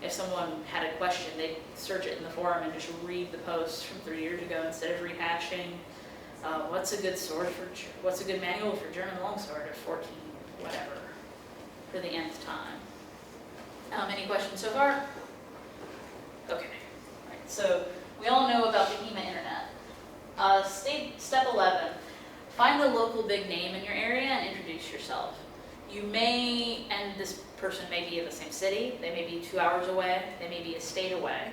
if someone had a question, they'd search it in the forum and just read the posts from 3 years ago instead of rehashing. What's a good manual for German longsword at 14, whatever, for the nth time. Any questions so far? Okay, right. So we all know about the HEMA internet. Step 11, find the local big name in your area and introduce yourself. You may, and this person may be in the same city, they may be 2 hours away, they may be a state away,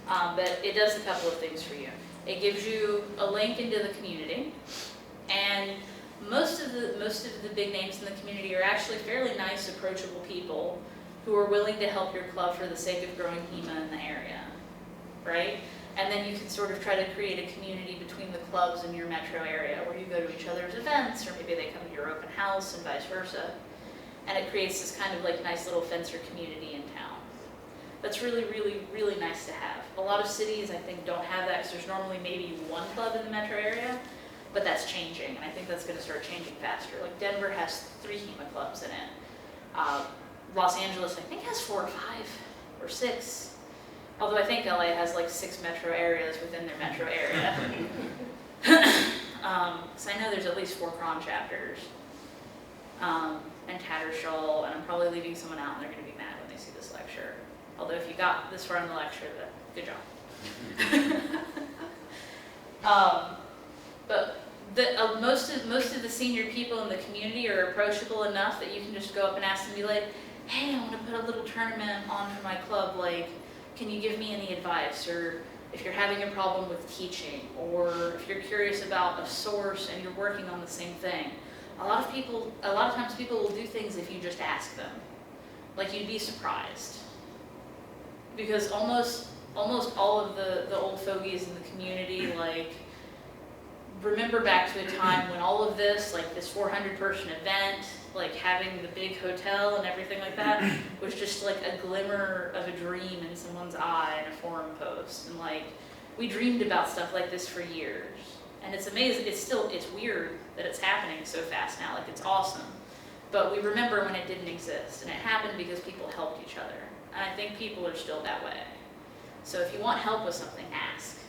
but it does a couple of things for you. It gives you a link into the community, and most of the big names in the community are actually fairly nice, approachable people who are willing to help your club for the sake of growing HEMA in the area, right? And then you can sort of try to create a community between the clubs in your metro area where you go to each other's events, or maybe they come to your open house and vice versa. And it creates this kind of like nice little fencer community in town. That's really, really, really nice to have. A lot of cities, I think, don't have that because there's normally maybe 1 club in the metro area, but that's changing, and I think that's going to start changing faster. Like Denver has 3 HEMA clubs in it. Los Angeles, I think, has 4 or 5 or 6. Although I think LA has like 6 metro areas within their metro area. So I know there's at least 4 cron chapters. And Tattershall, and I'm probably leaving someone out and they're going to be mad when they see this lecture. Although if you got this far in the lecture, good job. But most of the senior people in the community are approachable enough that you can just go up and ask them, be like, hey, I want to put a little tournament on for my club, like, can you give me any advice? Or if you're having a problem with teaching, or if you're curious about a source and you're working on the same thing. A lot of times people will do things if you just ask them. Like, you'd be surprised. Because almost all of the old fogies in the community, like, remember back to a time when all of this, like this 400-person event, like having the big hotel and everything like that, was just like a glimmer of a dream in someone's eye in a forum post. And like, we dreamed about stuff like this for years. And it's amazing, it's weird that it's happening so fast now, like it's awesome. But we remember when it didn't exist, and it happened because people helped each other. And I think people are still that way. So if you want help with something, ask,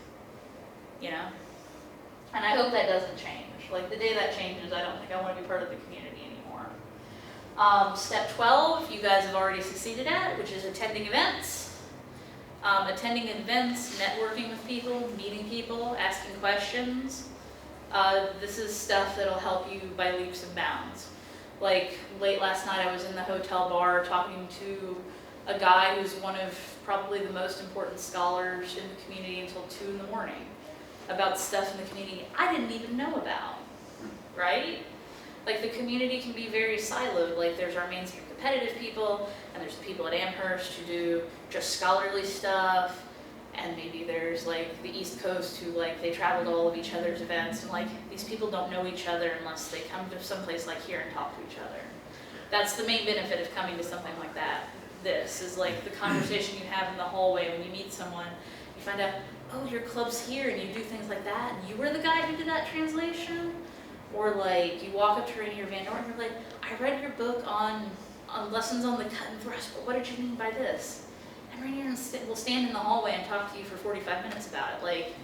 you know? And I hope that doesn't change. Like the day that changes, I don't think I want to be part of the community anymore. Step 12, you guys have already succeeded at, which is attending events. Attending events, networking with people, meeting people, asking questions. This is stuff that'll help you by leaps and bounds. Like late last night I was in the hotel bar talking to a guy who's one of probably the most important scholars in the community until 2 in the morning about stuff in the community I didn't even know about, right? Like the community can be very siloed. Like there's our mainstream competitive people, and there's the people at Amherst who do just scholarly stuff, and maybe there's like the East Coast who like they travel to all of each other's events, and like these people don't know each other unless they come to someplace like here and talk to each other. That's the main benefit of coming to something like that. This is like the conversation you have in the hallway when you meet someone. You find out, oh, your club's here, and you do things like that, and you were the guy who did that translation? Or like, you walk up to Rainier Van Dorn and you're like, I read your book on lessons on the cut and thrust, but what did you mean by this? And Rainier will stand in the hallway and talk to you for 45 minutes about it. Like,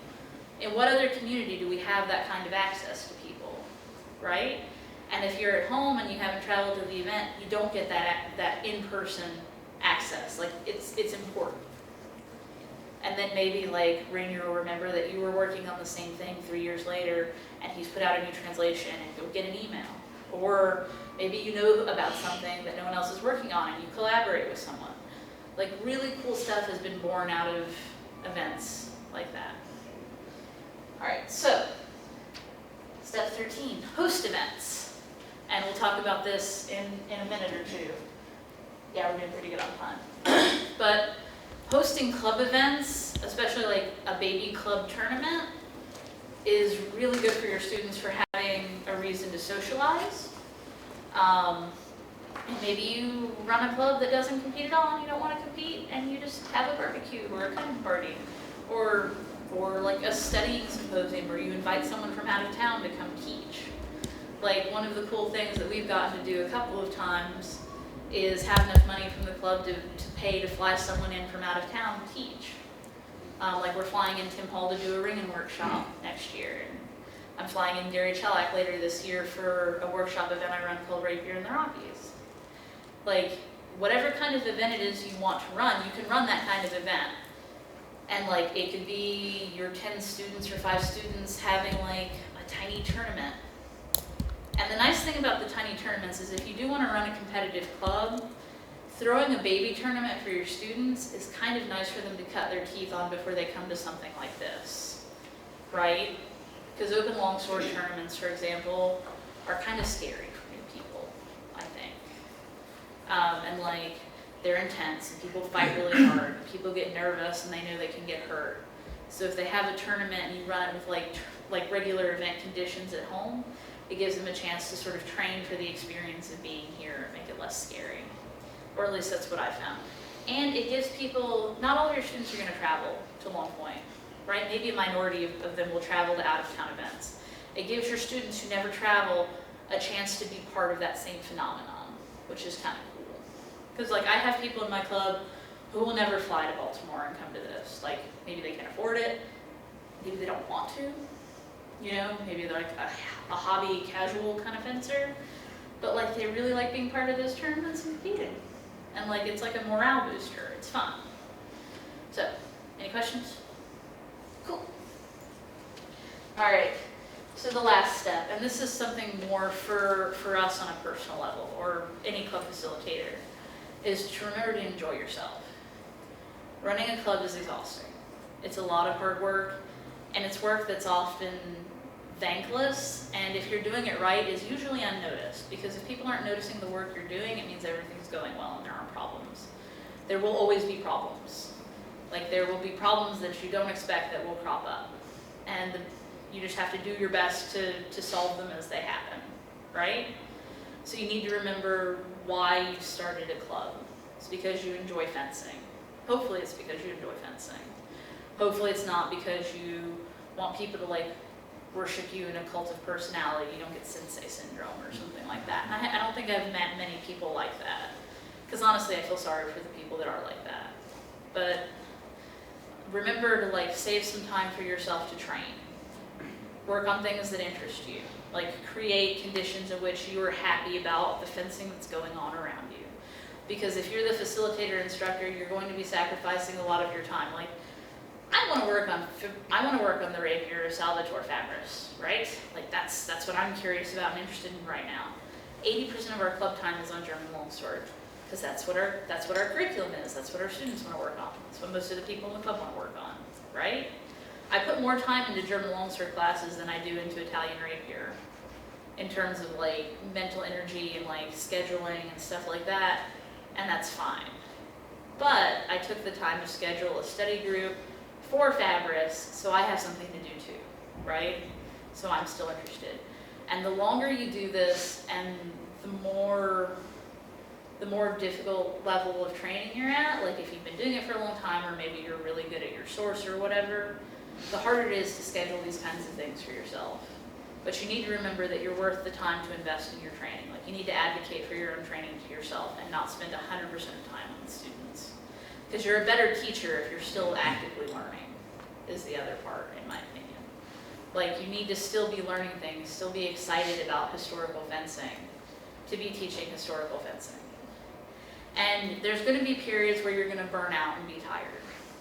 in what other community do we have that kind of access to people, right? And if you're at home and you haven't traveled to the event, you don't get that in-person access. Like, it's important. And then maybe like Rainier will remember that you were working on the same thing 3 years later, and he's put out a new translation, and you'll get an email. Or maybe you know about something that no one else is working on, and you collaborate with someone. Like really cool stuff has been born out of events like that. All right, so step 13, host events. And we'll talk about this in a minute or two. Yeah, we're doing pretty good on time. But hosting club events, especially like a baby club tournament, is really good for your students for having a reason to socialize. And maybe you run a club that doesn't compete at all and you don't want to compete, and you just have a barbecue or a cutting party, or like a studying symposium where you invite someone from out of town to come teach. Like one of the cool things that we've gotten to do a couple of times is have enough money from the club to pay to fly someone in from out of town to teach. Like we're flying in Tim Hall to do a ringing workshop next year. And I'm flying in Gary Chellack later this year for a workshop event I run called Rapier in the Rockies. Like whatever kind of event it is you want to run, you can run that kind of event. And like it could be your 10 students or 5 students having like a tiny tournament. And the nice thing about the tiny tournaments is if you do want to run a competitive club, throwing a baby tournament for your students is kind of nice for them to cut their teeth on before they come to something like this, right? Because open longsword tournaments, for example, are kind of scary for new people, I think. And like, they're intense, and people fight really hard. People get nervous, and they know they can get hurt. So if they have a tournament and you run it with like regular event conditions at home, it gives them a chance to sort of train for the experience of being here and make it less scary. Or at least that's what I found. And it gives people, not all of your students are going to travel to Longpoint, right? Maybe a minority of them will travel to out-of-town events. It gives your students who never travel a chance to be part of that same phenomenon, which is kind of cool. Because like I have people in my club who will never fly to Baltimore and come to this. Like maybe they can afford it, maybe they don't want to. You know, maybe they're like a hobby casual kind of fencer, but like they really like being part of those tournaments and competing. And like it's like a morale booster, it's fun. So, any questions? Cool. All right, so the last step, and this is something more for us on a personal level, or any club facilitator, is to remember to enjoy yourself. Running a club is exhausting. It's a lot of hard work, and it's work that's often thankless, and if you're doing it right, is usually unnoticed, because if people aren't noticing the work you're doing, it means everything's going well and there aren't problems. There will always be problems. Like there will be problems that you don't expect that will crop up. And You just have to do your best to solve them as they happen, right? So you need to remember why you started a club. It's because you enjoy fencing. Hopefully it's because you enjoy fencing. Hopefully it's not because you want people to like worship you in a cult of personality. You don't get sensei syndrome or something like that. And I don't think I've met many people like that. Because honestly, I feel sorry for the people that are like that. But remember to like save some time for yourself to train. Work on things that interest you. Like create conditions in which you are happy about the fencing that's going on around you. Because if you're the facilitator instructor, you're going to be sacrificing a lot of your time. Like, I want to work on the rapier of Salvatore Fabris, right? Like that's what I'm curious about and interested in right now. 80% of our club time is on German longsword, because that's what our curriculum is. That's what our students want to work on. That's what most of the people in the club want to work on, right? I put more time into German longsword classes than I do into Italian rapier, in terms of like mental energy and like scheduling and stuff like that, and that's fine. But I took the time to schedule a study group for Fabris, so I have something to do too, right? So I'm still interested. And the longer you do this and the more difficult level of training you're at, like if you've been doing it for a long time or maybe you're really good at your source or whatever, the harder it is to schedule these kinds of things for yourself. But you need to remember that you're worth the time to invest in your training. Like you need to advocate for your own training to yourself and not spend 100% of time on the students. Because you're a better teacher if you're still actively learning, is the other part, in my opinion. Like you need to still be learning things, still be excited about historical fencing, to be teaching historical fencing. And there's going to be periods where you're going to burn out and be tired.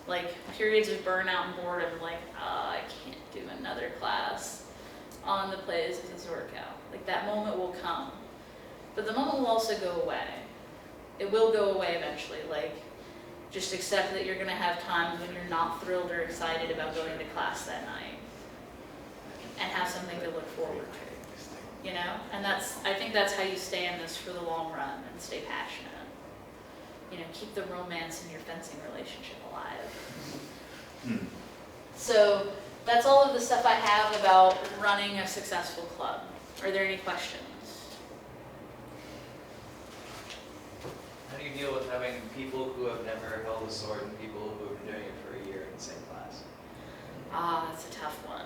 Like periods of burnout and boredom, like, I can't do another class on the plays of this workout. Like that moment will come. But the moment will also go away. It will go away eventually. Like, just accept that you're going to have times when you're not thrilled or excited about going to class that night. And have something to look forward to. You know? And I think that's how you stay in this for the long run and stay passionate. You know, keep the romance in your fencing relationship alive. So that's all of the stuff I have about running a successful club. Are there any questions? How do you deal with having people who have never held a sword and people who have been doing it for a year in the same class? That's a tough one.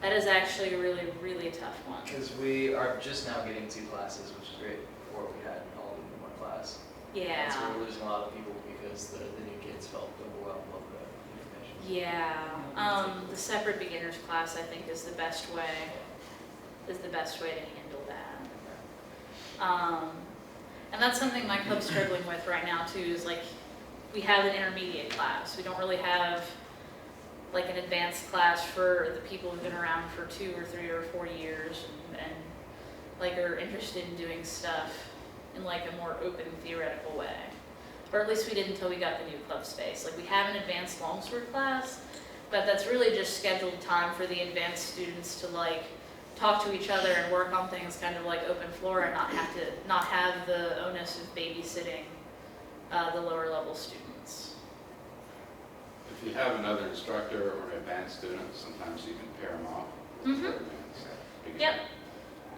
That is actually a really, really tough one. Because we are just now getting 2 classes, which is great. Before we had all of them in one class. Yeah. And so we're losing a lot of people because the new kids felt overwhelmed with the information. Yeah. The separate beginners class, I think, is the best way to handle that. And that's something my club's struggling with right now too, is like, we have an intermediate class. We don't really have like an advanced class for the people who've been around for 2 or 3 or 4 years and like are interested in doing stuff in like a more open theoretical way. Or at least we did until we got the new club space. Like we have an advanced longsword class, but that's really just scheduled time for the advanced students to like talk to each other and work on things kind of like open floor and not have the onus of babysitting the lower level students. If you have another instructor or an advanced student, sometimes you can pair them off. Yep.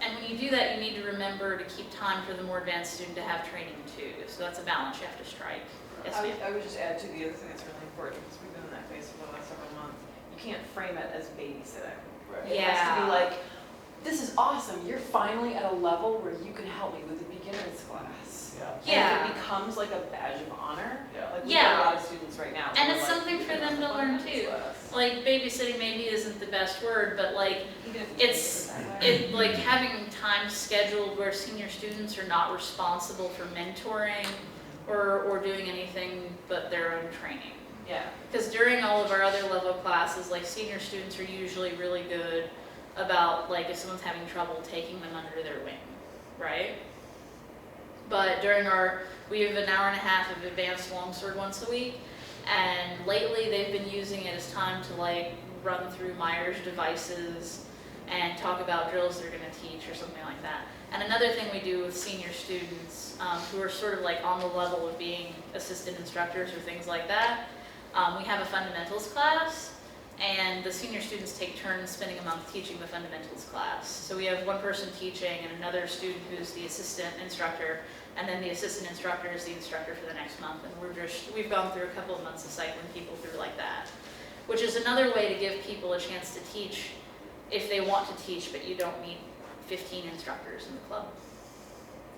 And when you do that, you need to remember to keep time for the more advanced student to have training too. So that's a balance you have to strike. Yes, ma'am. I would just add to the other thing that's really important, because we've been in that phase for the last several months. You can't frame it as babysitting. Right. It has to be like, this is awesome, you're finally at a level where you can help me with the beginners class. Yeah. And if it becomes like a badge of honor, Yeah. like we've Yeah. got a lot of students right now. And who are it's like, something "You for can them to help learn us too. with us." Like babysitting maybe isn't the best word, but like Even if you it's think of it that way. like having time scheduled where senior students are not responsible for mentoring or doing anything but their own training. Yeah. Because during all of our other level classes, like senior students are usually really good about like if someone's having trouble taking them under their wing, right? But we have an hour and a half of advanced longsword once a week, and lately they've been using it as time to like run through Myers devices and talk about drills they're going to teach or something like that. And another thing we do with senior students who are sort of like on the level of being assistant instructors or things like that, we have a fundamentals class, and the senior students take turns spending a month teaching the fundamentals class. So we have one person teaching and another student who's the assistant instructor, and then the assistant instructor is the instructor for the next month. And we've gone through a couple of months of cycling people through like that, which is another way to give people a chance to teach if they want to teach, but you don't need 15 instructors in the club.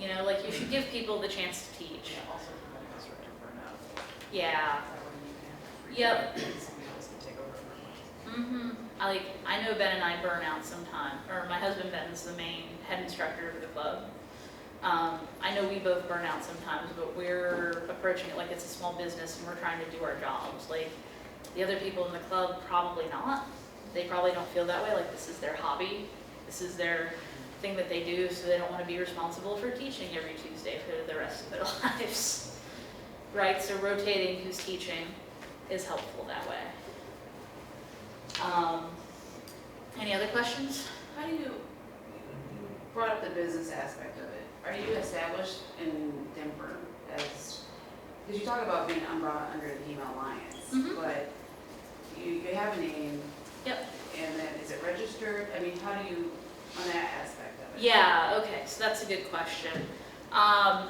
You know, like you should give people the chance to teach. Yeah, also prevent instructor burnout. Yeah. That way you can Yep. somebody else can take over for a month. I know Ben and I burn out sometime, or my husband Ben's the main head instructor of the club. I know we both burn out sometimes, but we're approaching it like it's a small business and we're trying to do our jobs. Like the other people in the club, probably not. They probably don't feel that way, like this is their hobby. This is their thing that they do, so they don't want to be responsible for teaching every Tuesday for the rest of their lives. Right, so rotating who's teaching is helpful that way. Any other questions? How do you brought up the business aspect of it? Are you established in Denver as, because you talk about being umbrella under the HEMA Alliance, Mhm. but you have a name. Yep. And then is it registered? I mean, how do you, on that aspect of it? Yeah, okay, so that's a good question.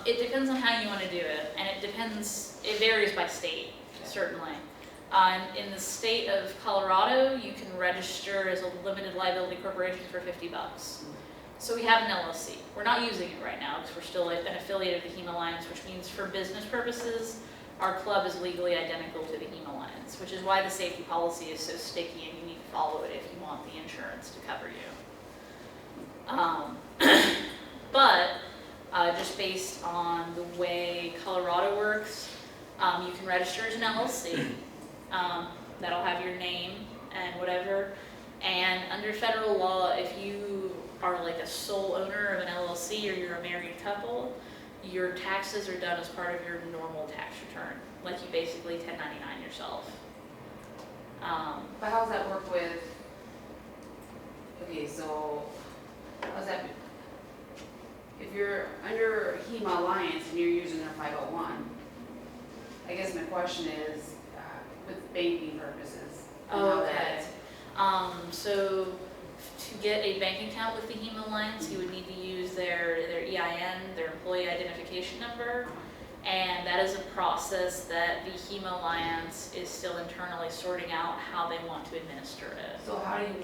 It depends on how you want to do it, and it varies by state, certainly. In the state of Colorado, you can register as a limited liability corporation for $50. So we have an LLC. We're not using it right now because we're still an affiliate of the HEMA Alliance, which means for business purposes, our club is legally identical to the HEMA Alliance, which is why the safety policy is so sticky and you need to follow it if you want the insurance to cover you. But just based on the way Colorado works, you can register as an LLC. That'll have your name and whatever. And under federal law, if you are like a sole owner of an LLC or you're a married couple, your taxes are done as part of your normal tax return. Like you basically 1099 yourself. But how's that work with, okay, so how's that, if you're under HEMA Alliance and you're using their 501, I guess my question is, with banking purposes. And how Okay. So to get a bank account with the HEMA Alliance, you would need to use their EIN, their employee identification number. And that is a process that the HEMA Alliance is still internally sorting out how they want to administer it. So how do you,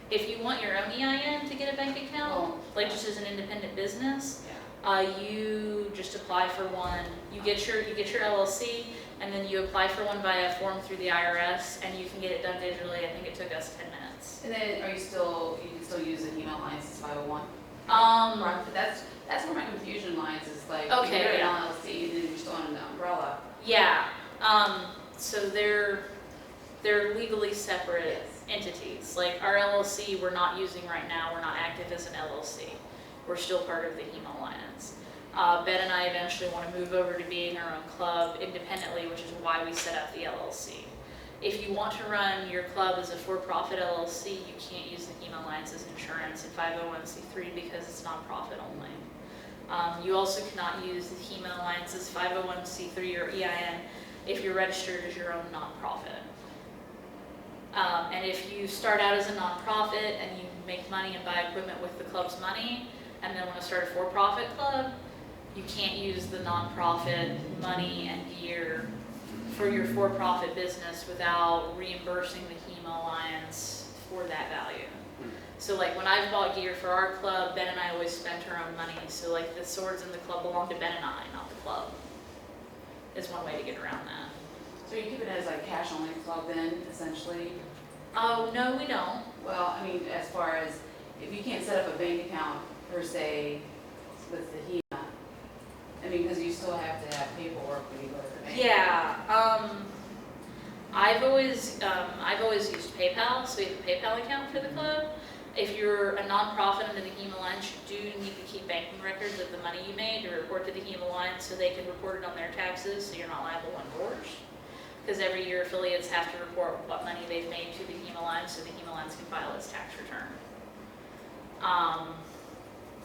If you want your own EIN to get a bank account, Oh. like just as an independent business, yeah, you just apply for one. You get your LLC, and then you apply for one via form through the IRS, and you can get it done digitally. I think it took us 10 minutes. and then you can still use the HEMA Alliance's 501? Right, that's where my confusion lies, is like, Okay, you're an yeah. LLC and then you're still under the umbrella. Yeah. So they're legally separate entities. Like our LLC, we're not using right now. We're not active as an LLC. We're still part of the HEMA Alliance. Ben and I eventually want to move over to being our own club independently, which is why we set up the LLC. If you want to run your club as a for-profit LLC, you can't use the HEMA Alliance's insurance and 501c3 because it's nonprofit only. You also cannot use the HEMA Alliance's 501c3 or EIN if you're registered as your own nonprofit. And if you start out as a nonprofit and you make money and buy equipment with the club's money, and then want to start a for-profit club, you can't use the nonprofit money and gear for your for-profit business without reimbursing the HEMA Alliance for that value. So like when I've bought gear for our club, Ben and I always spent our own money. So like the swords in the club belong to Ben and I, not the club. Is one way to get around that. So you keep it as like cash only club then, essentially? Oh, no, we don't. Well, I mean, as far as, if you can't set up a bank account per se with the HEMA, I mean, because you still have to have paperwork when you go to the bank. Yeah, I've always used PayPal, so we have a PayPal account for the club. If you're a nonprofit under the HEMA Alliance, you do need to keep banking records of the money you made to report to the HEMA Alliance so they can report it on their taxes, so you're not liable on yours. Because every year affiliates have to report what money they've made to the HEMA Alliance so the HEMA Alliance can file its tax return.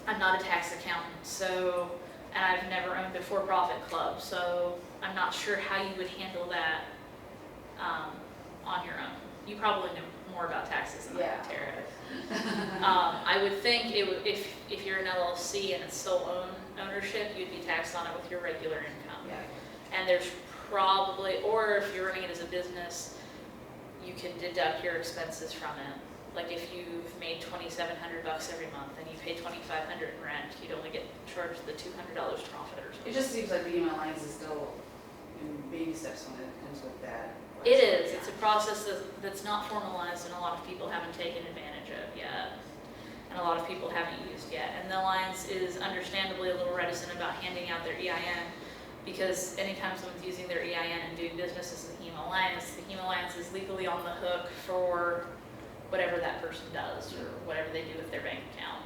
I'm not a tax accountant, so, and I've never owned a for-profit club, so I'm not sure how you would handle that on your own. you probably know more about taxes than I Yeah. do, Tara. I would think it would, if you're an LLC and it's sole ownership, you'd be taxed on it with your regular income. Yeah. And there's probably, or if you're running it as a business, you can deduct your expenses from it. Like if you've made $2,700 every month and you pay $2,500 in rent, you'd only get charged the $200 profit or something. It just seems like the HEMA Alliance is still in baby steps when it comes with that. It is. It's a process that's not formalized and a lot of people haven't taken advantage of yet. And a lot of people haven't used yet. And the Alliance is understandably a little reticent about handing out their EIN because anytime someone's using their EIN and doing business as the HEMA Alliance is legally on the hook for whatever that person does or whatever they do with their bank account.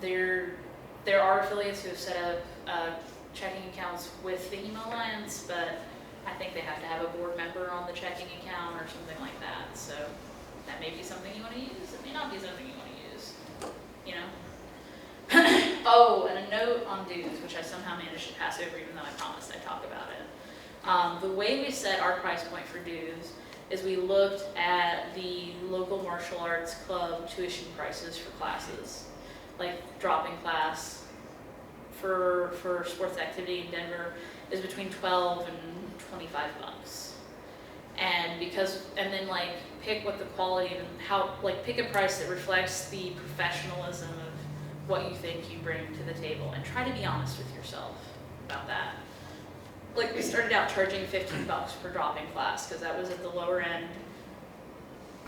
There are affiliates who have set up checking accounts with the HEMA Alliance, but I think they have to have a board member on the checking account or something like that. So that may be something you want to use. It may not be something you want to use, you know? Oh, and a note on dues, which I somehow managed to pass over even though I promised I'd talk about it. The way we set our price point for dues is we looked at the local martial arts club tuition prices for classes. Like dropping class for sports activity in Denver is between $12 and $25. And then like pick what the quality and how, like pick a price that reflects the professionalism of what you think you bring to the table and try to be honest with yourself about that. Like we started out charging $15 per drop-in class because that was at the lower end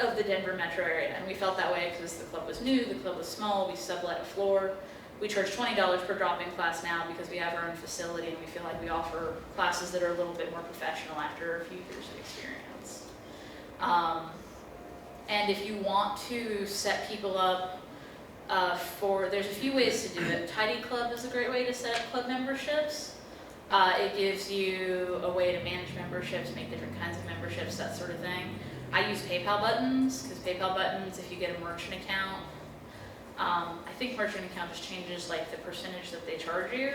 of the Denver metro area, and we felt that way because the club was new, the club was small, we sublet a floor. We charge $20 per drop-in class now because we have our own facility and we feel like we offer classes that are a little bit more professional after a few years of experience. And if you want to set people up there's a few ways to do it. Tidy Club is a great way to set up club memberships. It gives you a way to manage memberships, make different kinds of memberships, that sort of thing. I use PayPal buttons, because PayPal buttons, if you get a merchant account, I think merchant account just changes like the percentage that they charge you.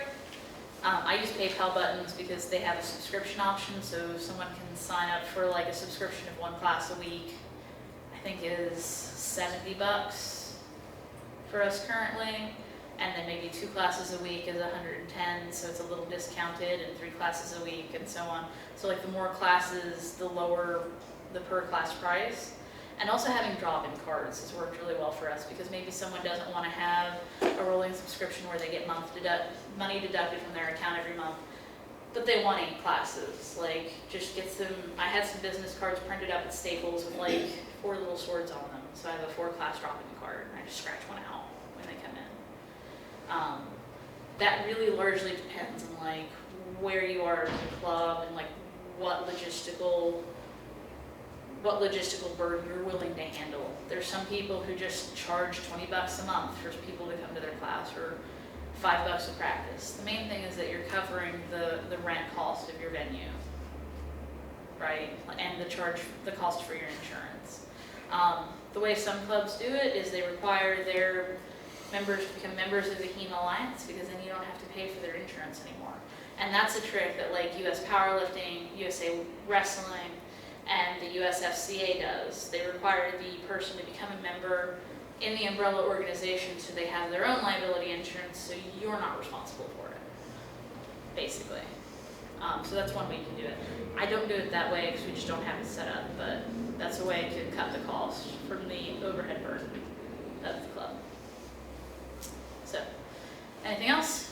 I use PayPal buttons because they have a subscription option, so someone can sign up for like a subscription of one class a week, I think is $70 for us currently. And then maybe 2 classes a week is $110, so it's a little discounted, and 3 classes a week, and so on. So like the more classes, the lower the per class price. And also having drop-in cards has worked really well for us because maybe someone doesn't want to have a rolling subscription where they get money deducted from their account every month, but they want 8 classes. Like just gets them. I had some business cards printed up at Staples with like 4 little swords on them, so I have a 4-class drop-in card, and I just scratch one out when they come in. That really largely depends on like where you are in the club and like what logistical burden you're willing to handle. There's some people who just charge $20 a month for people to come to their class, or $5 a practice. The main thing is that you're covering the rent cost of your venue, right? And the cost for your insurance. The way some clubs do it is they require their members to become members of the HEMA Alliance, because then you don't have to pay for their insurance anymore. And that's a trick that like US Powerlifting, USA Wrestling, and the USFCA does. They require the person to become a member in the umbrella organization so they have their own liability insurance, so you're not responsible for it, basically. So that's one way you can do it. I don't do it that way because we just don't have it set up, but that's a way to cut the cost from the overhead burden of the club. So, anything else?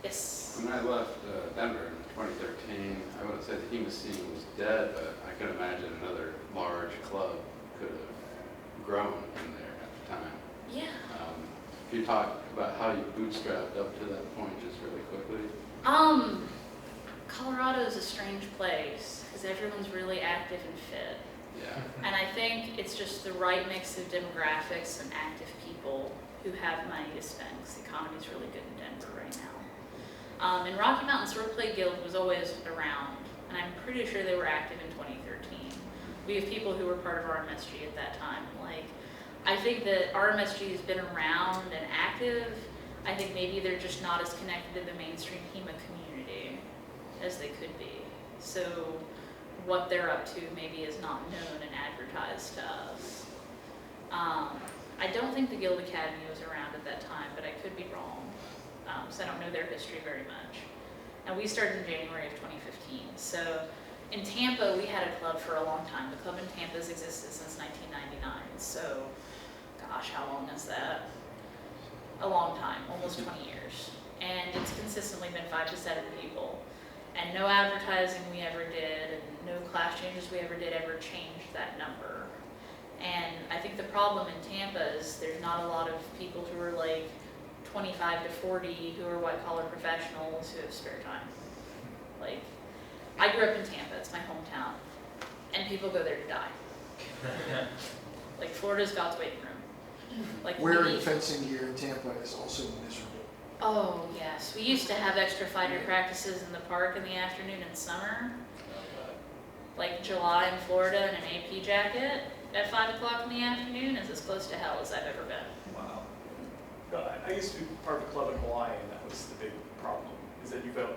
Yes? When I left Denver in 2013, I wouldn't say the HEMA scene was dead, but I could imagine another large club could have grown in there at the time. Yeah. Can you talk about how you bootstrapped up to that point just really quickly? Colorado is a strange place because everyone's really active and fit. Yeah. And I think it's just the right mix of demographics and active people who have money to spend, because the economy's really good in Denver right now. And Rocky Mountain Swordplay Guild was always around, and I'm pretty sure they were active in 2013. We have people who were part of RMSG at that time. Like, I think that RMSG has been around and active. I think maybe they're just not as connected to the mainstream HEMA community as they could be. So what they're up to maybe is not known and advertised to us. I don't think the Guild Academy was around at that time, but I could be wrong, so I don't know their history very much. And we started in January of 2015. So in Tampa, we had a club for a long time. The club in Tampa has existed since 1999. So, gosh, how long is that? A long time, almost 20 years. And it's consistently been 5 to 7 people. And no advertising we ever did, and no class changes we ever did ever changed that number. And I think the problem in Tampa is there's not a lot of people who are like 25 to 40 who are white collar professionals who have spare time. Like, I grew up in Tampa, it's my hometown, and people go there to die. Like, Florida's God's waiting room. Like, Wearing fencing gear in Tampa is also miserable. Oh, yes. We used to have extra fighter practices in the park in the afternoon in summer. Like July in Florida in an AP jacket at 5 o'clock in the afternoon is as close to hell as I've ever been. Wow. I used to be part of a club in Hawaii, and that was the big problem, is that you go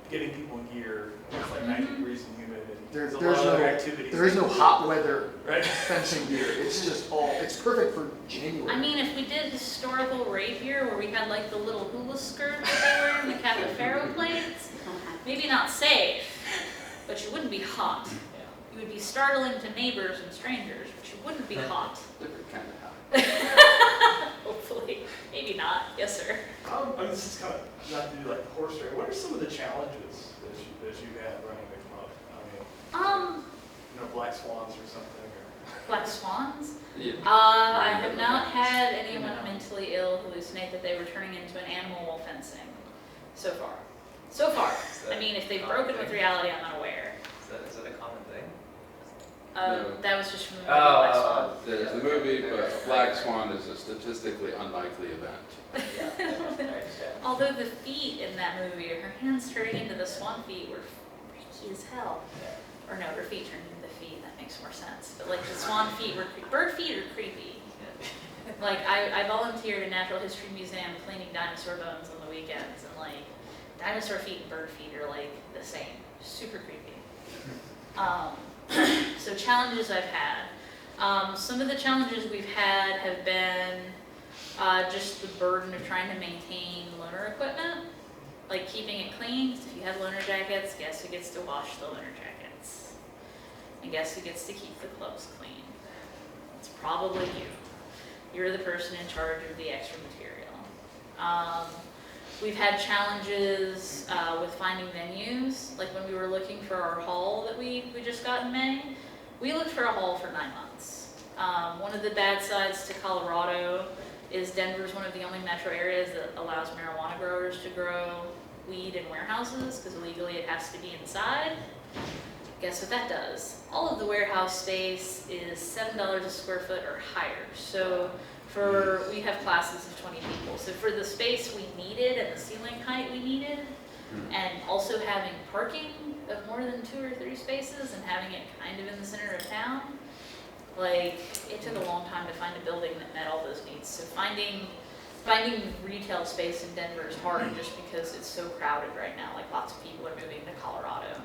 getting people in gear, it's like 90 degrees and humid, and there's a lot of other activities. There is no hot weather Right. fencing gear. It's just it's perfect for January. I mean, if we did historical rapier where we had like the little hula skirt that they wear and the Cathafaro plates, maybe not safe, but you wouldn't be hot. You would be startling to neighbors and strangers, but you wouldn't be hot. Different kind of hot. Hopefully. Maybe not. Yes, sir. I mean, this is kind of not to do like horse racing. What are some of the challenges that you had running the club? I mean, black swans or something? Or... Black swans? Yeah. I have not had anyone mentally ill hallucinate that they were turning into an animal while fencing. So far. So far. I mean, if they've broken with reality, I'm not aware. Is that a common thing? No. That was just from the movie Black Swan. There's the movie, but Black Swan is a statistically unlikely event. Although the feet in that movie, her hands turning into the swan feet were freaky as hell. Or no, her feet turned into the feet, that makes more sense. But like the swan feet were, bird feet are creepy. Like I volunteered at Natural History Museum cleaning dinosaur bones on the weekends, and like dinosaur feet and bird feet are like the same, super creepy. So challenges I've had. Some of the challenges we've had have been just the burden of trying to maintain loaner equipment, like keeping it clean. If you have loaner jackets, guess who gets to wash the loaner jackets? And guess who gets to keep the clubs clean? It's probably you. You're the person in charge of the extra material. We've had challenges with finding venues. Like when we were looking for our hall that we just got in May, we looked for a hall for 9 months. One of the bad sides to Colorado is Denver's one of the only metro areas that allows marijuana growers to grow weed in warehouses, because legally it has to be inside. Guess what that does? All of the warehouse space is $7 a square foot or higher. So we have classes of 20 people. So for the space we needed and the ceiling height we needed, and also having parking of more than 2 or 3 spaces and having it kind of in the center of town, like it took a long time to find a building that met all those needs. So finding retail space in Denver is hard just because it's so crowded right now. Like lots of people are moving to Colorado.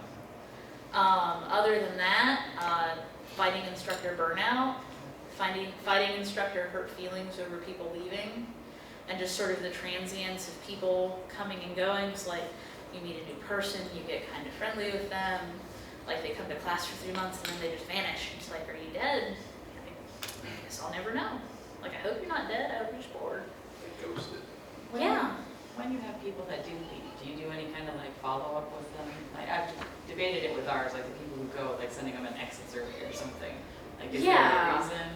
Other than that, fighting instructor burnout, fighting instructor hurt feelings over people leaving, and just sort of the transience of people coming and going. It's like you meet a new person, you get kind of friendly with them, like they come to class for 3 months and then they just vanish. It's like, are you dead? I guess I'll never know. Like, I hope you're not dead, I hope you're just bored. They ghosted. Yeah. When you have people that do leave, do you do any kind of like follow-up with them? Like I've debated it with ours, like the people who go, like sending them an exit survey or something. Like is there a reason?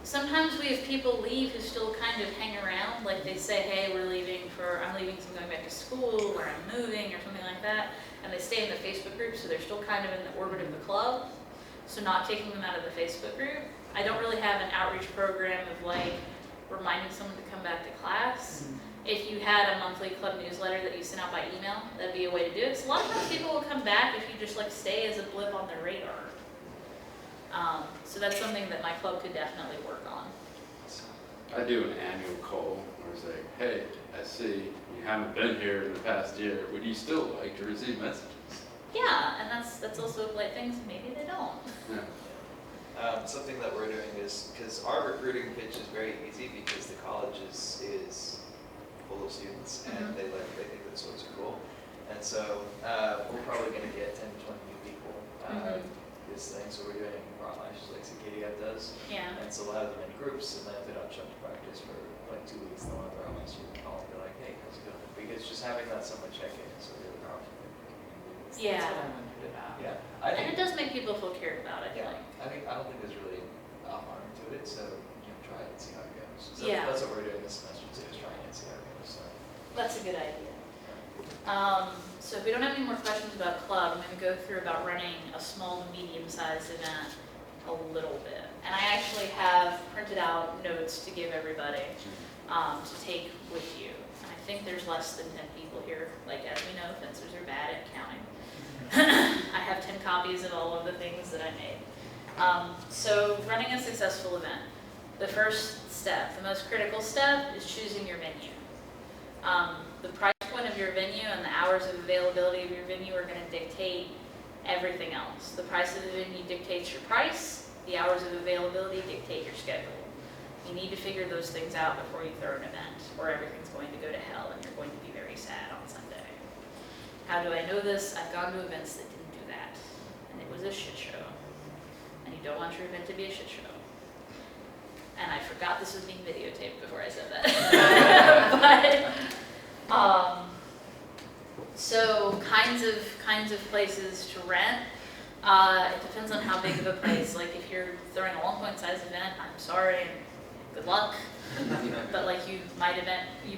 Sometimes we have people leave who still kind of hang around, like they say, hey, I'm leaving because I'm going back to school, or I'm moving, or something like that, and they stay in the Facebook group, so they're still kind of in the orbit of the club, so not taking them out of the Facebook group. I don't really have an outreach program of like reminding someone to come back to class. If you had a monthly club newsletter that you sent out by email, that'd be a way to do it. So a lot of times people will come back if you just like stay as a blip on their radar. So that's something that my club could definitely work on. I do an annual call where it's like, hey, I see you haven't been here in the past year. Would you still like to receive messages? Yeah, and that's also a polite thing, so maybe they don't. Yeah. Something that we're doing is, because our recruiting pitch is very easy because the college is full of students and they think that schools are cool. And so we're probably going to get 10 to 20 new people this thing. So we're doing prom lashes like KRIEG does. Yeah. And so we'll have them in groups, and then if they don't show up to practice for like 2 weeks, they'll have their own student call and be like, hey, how's it going? Because just having that someone check in is really powerful. Yeah. That's what I wondered about. Yeah. And it does make people feel cared about, I feel Yeah, like. I don't think there's really a harm to it, so try it and see how it goes. So Yeah. that's what we're doing this semester too, is trying it and see how it goes. So. That's a good idea. So if we don't have any more questions about club, I'm going to go through about running a small to medium-sized event a little bit. And I actually have printed out notes to give everybody to take with you. And I think there's less than 10 people here. Like, as we know, fencers are bad at counting. I have 10 copies of all of the things that I made. So running a successful event, the first step, the most critical step, is choosing your venue. The price point of your venue and the hours of availability of your venue are going to dictate everything else. The price of the venue dictates your price. The hours of availability dictate your schedule. You need to figure those things out before you throw an event, or everything's going to go to hell and you're going to be very sad on Sunday. How do I know this? I've gone to events that didn't do that, and it was a shit show. And you don't want your event to be a shit show. And I forgot this was being videotaped before I said that. So kinds of places to rent. It depends on how big of a place. Like if you're throwing a Longpoint size event, I'm sorry and good luck. But like you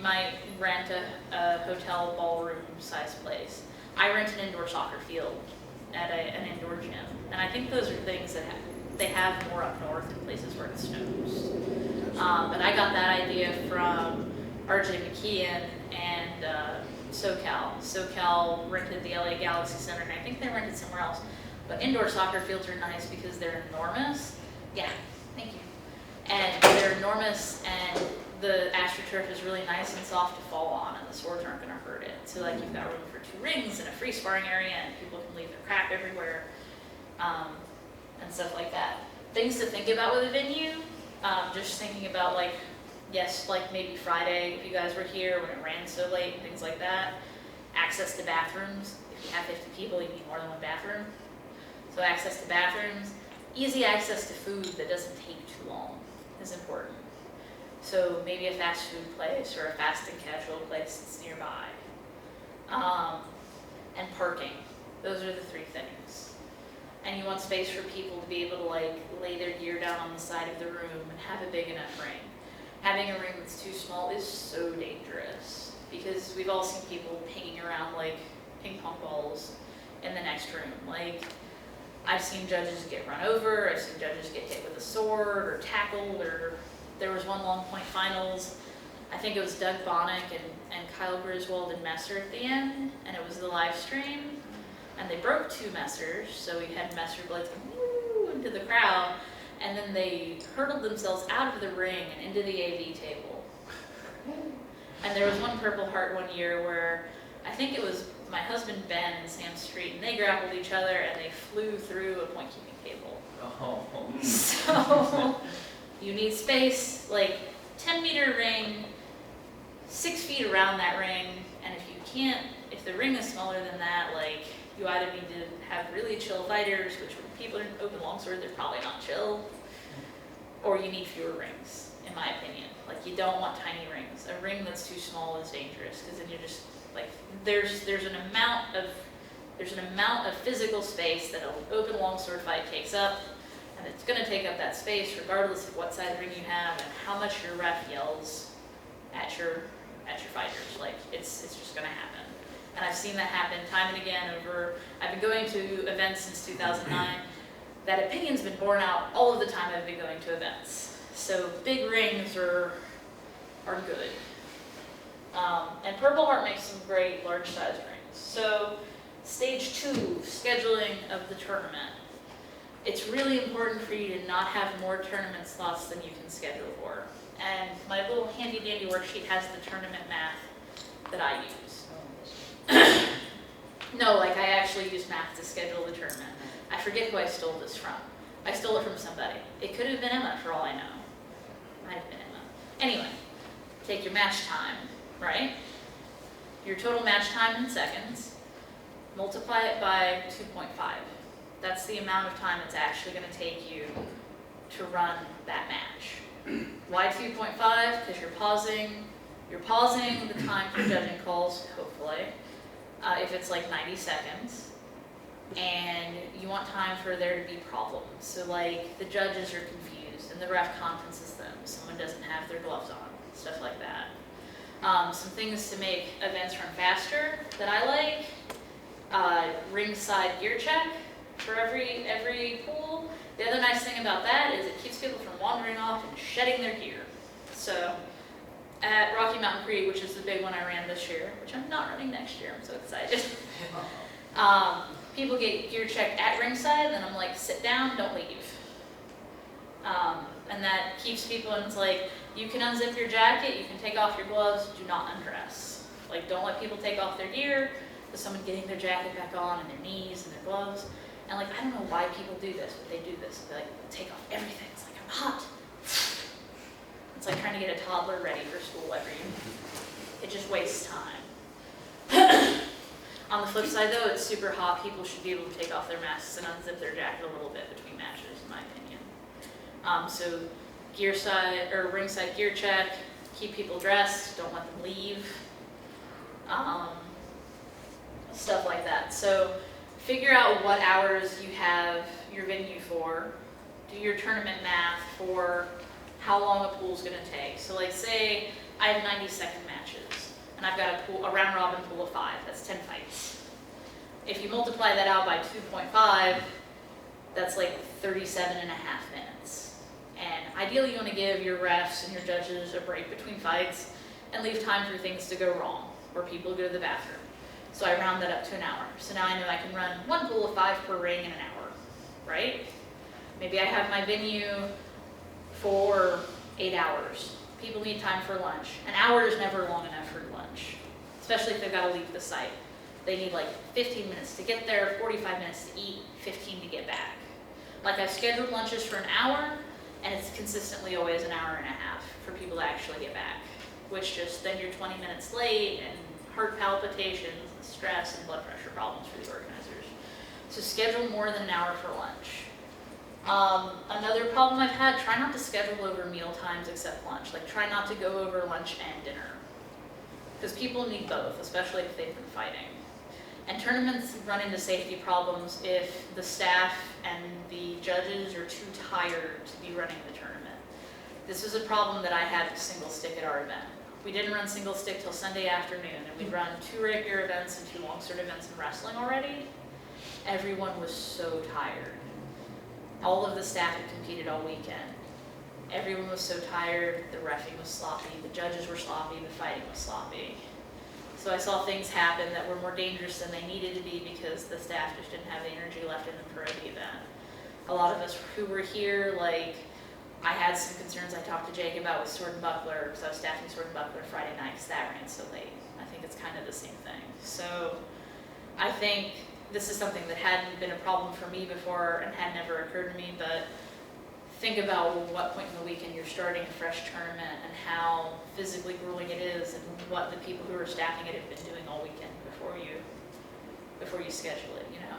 might rent a hotel ballroom size place. I rent an indoor soccer field at an indoor gym, and I think those are things that they have more up north in places where it snows. But I got that idea from RJ McKeon and SoCal. SoCal rented the LA Galaxy Center, and I think they rented somewhere else. But indoor soccer fields are nice because they're enormous. Yeah, thank you. And they're enormous, and the AstroTurf is really nice and soft to fall on, and the swords aren't going to hurt it. So like you've got room for 2 rings and a free sparring area, and people can leave their crap everywhere, and stuff like that. Things to think about with a venue. Just thinking about like, yes, like maybe Friday if you guys were here when it ran so late and things like that. Access to bathrooms. If you have 50 people, you need more than one bathroom. So access to bathrooms. Easy access to food that doesn't take too long is important. So maybe a fast food place or a fast and casual place that's nearby. And parking. Those are the 3 things. And you want space for people to be able to like lay their gear down on the side of the room and have a big enough ring. Having a ring that's too small is so dangerous because we've all seen people pinging around like ping pong balls in the next room. Like I've seen judges get run over, I've seen judges get hit with a sword or tackled, or there was one Longpoint finals. I think it was Doug Bonnick and Kyle Griswold and Messer at the end, and it was the live stream. And they broke 2 messers, so we had messer blades going woo into the crowd, and then they hurtled themselves out of the ring and into the AV table. And there was one Purple Heart one year where I think it was my husband Ben and Sam Street, and they grappled each other and they flew through a point keeping table. Oh. So you need space, like 10-meter ring, 6 feet around that ring, and if the ring is smaller than that, like you either need to have really chill fighters, which when people are in open longsword, they're probably not chill, or you need fewer rings, in my opinion. Like you don't want tiny rings. A ring that's too small is dangerous because then you're just like there's an amount of physical space that an open longsword fight takes up, and it's going to take up that space regardless of what size ring you have and how much your ref yells at your fighters. Like it's just going to happen. And I've seen that happen time and again I've been going to events since 2009. That opinion's been borne out all of the time I've been going to events. So big rings are good. And Purple Heart makes some great large size rings. So stage 2, scheduling of the tournament. It's really important for you to not have more tournament slots than you can schedule for. And my little handy dandy worksheet has the tournament math that I use. No, like I actually used math to schedule the tournament. I forget who I stole this from. I stole it from somebody. It could have been Emma for all I know. Might have been Emma. Anyway, take your match time, right? Your total match time in seconds, multiply it by 2.5. That's the amount of time it's actually going to take you to run that match. Why 2.5? Because you're pausing the time for judging calls, hopefully, if it's like 90 seconds. And you want time for there to be problems. So like the judges are confused and the ref conferences them. Someone doesn't have their gloves on, stuff like that. Some things to make events run faster that I like, ringside gear check for every pool. The other nice thing about that is it keeps people from wandering off and shedding their gear. So at Rocky Mountain Krieg, which is the big one I ran this year, which I'm not running next year, I'm so excited. People get gear checked at ringside, and then I'm like, sit down, don't leave. And that keeps people, and it's like, you can unzip your jacket, you can take off your gloves, do not undress. Like, don't let people take off their gear, with someone getting their jacket back on, and their knees, and their gloves. And like, I don't know why people do this, but they do this. They like, take off everything. It's like, I'm hot. It's like trying to get a toddler ready for school it just wastes time. On the flip side though, it's super hot. People should be able to take off their masks and unzip their jacket a little bit between matches, in my opinion. So gear side or ringside gear check, keep people dressed, don't let them leave. Stuff like that. So figure out what hours you have your venue for. Do your tournament math for how long a pool's gonna take. So like say I have 90-second matches and I've got a round robin pool of 5, that's 10 fights. If you multiply that out by 2.5, that's like 37 and a half minutes. And ideally you wanna give your refs and your judges a break between fights and leave time for things to go wrong or people go to the bathroom. So I round that up to an hour. So now I know I can run one pool of 5 per ring in an hour, right? Maybe I have my venue for 8 hours. People need time for lunch. An hour is never long enough for lunch, especially if they've got to leave the site. They need like 15 minutes to get there, 45 minutes to eat, 15 to get back. Like I've scheduled lunches for an hour, and it's consistently always an hour and a half for people to actually get back, which just then you're 20 minutes late and heart palpitations, and stress, and blood pressure problems for the organizers. So schedule more than an hour for lunch. Another problem I've had, try not to schedule over meal times except lunch. Like try not to go over lunch and dinner. Because people need both, especially if they've been fighting. And tournaments run into safety problems if the staff and the judges are too tired to be running the tournament. This was a problem that I had with single stick at our event. We didn't run single stick till Sunday afternoon, and we'd run 2 regular events and 2 longsword events in wrestling already. Everyone was so tired. All of the staff had competed all weekend. Everyone was so tired, the reffing was sloppy, the judges were sloppy, the fighting was sloppy. So I saw things happen that were more dangerous than they needed to be because the staff just didn't have the energy left in them for the event. A lot of us who were here, like, I had some concerns I talked to Jake about with Sword and Buckler, because I was staffing Sword and Buckler Friday night because that ran so late. I think it's kind of the same thing. So I think this is something that hadn't been a problem for me before and had never occurred to me, but think about what point in the weekend you're starting a fresh tournament and how physically grueling it is and what the people who are staffing it have been doing all weekend before you schedule it, you know?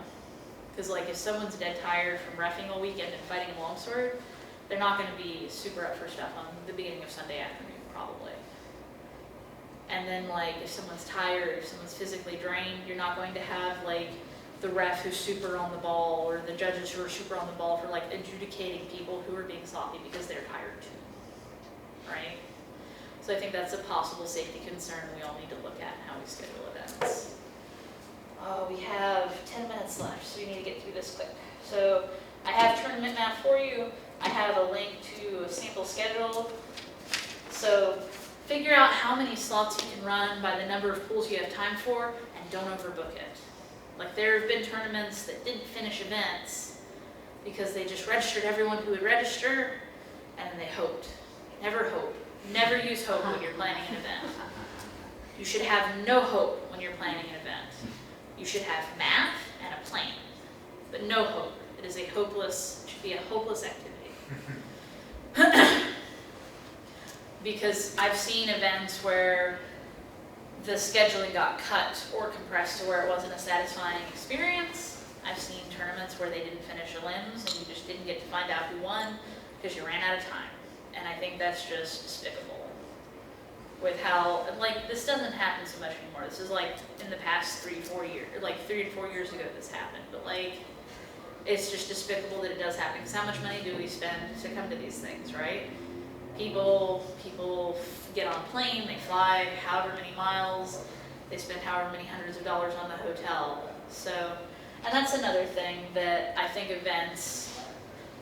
Because like if someone's dead tired from reffing all weekend and fighting a longsword, they're not going to be super up for stuff on the beginning of Sunday afternoon, probably. And then like if someone's tired, if someone's physically drained, you're not going to have like the ref who's super on the ball or the judges who are super on the ball for like adjudicating people who are being sloppy because they're tired too, right? So I think that's a possible safety concern we all need to look at in how we schedule events. We have 10 minutes left, so we need to get through this quick. So I have tournament math for you. I have a link to a sample schedule. So figure out how many slots you can run by the number of pools you have time for and don't overbook it. Like there have been tournaments that didn't finish events because they just registered everyone who would register and then they hoped. Never hope. Never use hope when you're planning an event. You should have no hope when you're planning an event. You should have math and a plan, but no hope. It is a hopeless, it should be a hopeless activity. Because I've seen events where the scheduling got cut or compressed to where it wasn't a satisfying experience. I've seen tournaments where they didn't finish a limbs and you just didn't get to find out who won because you ran out of time. And I think that's just despicable. With how, like, this doesn't happen so much anymore. This is like in the past 3-4 years, like 3 to 4 years ago this happened. But like, it's just despicable that it does happen. Because how much money do we spend to come to these things, right? People get on a plane, they fly however many miles, they spend however many hundreds of dollars on the hotel. So, and that's another thing that I think events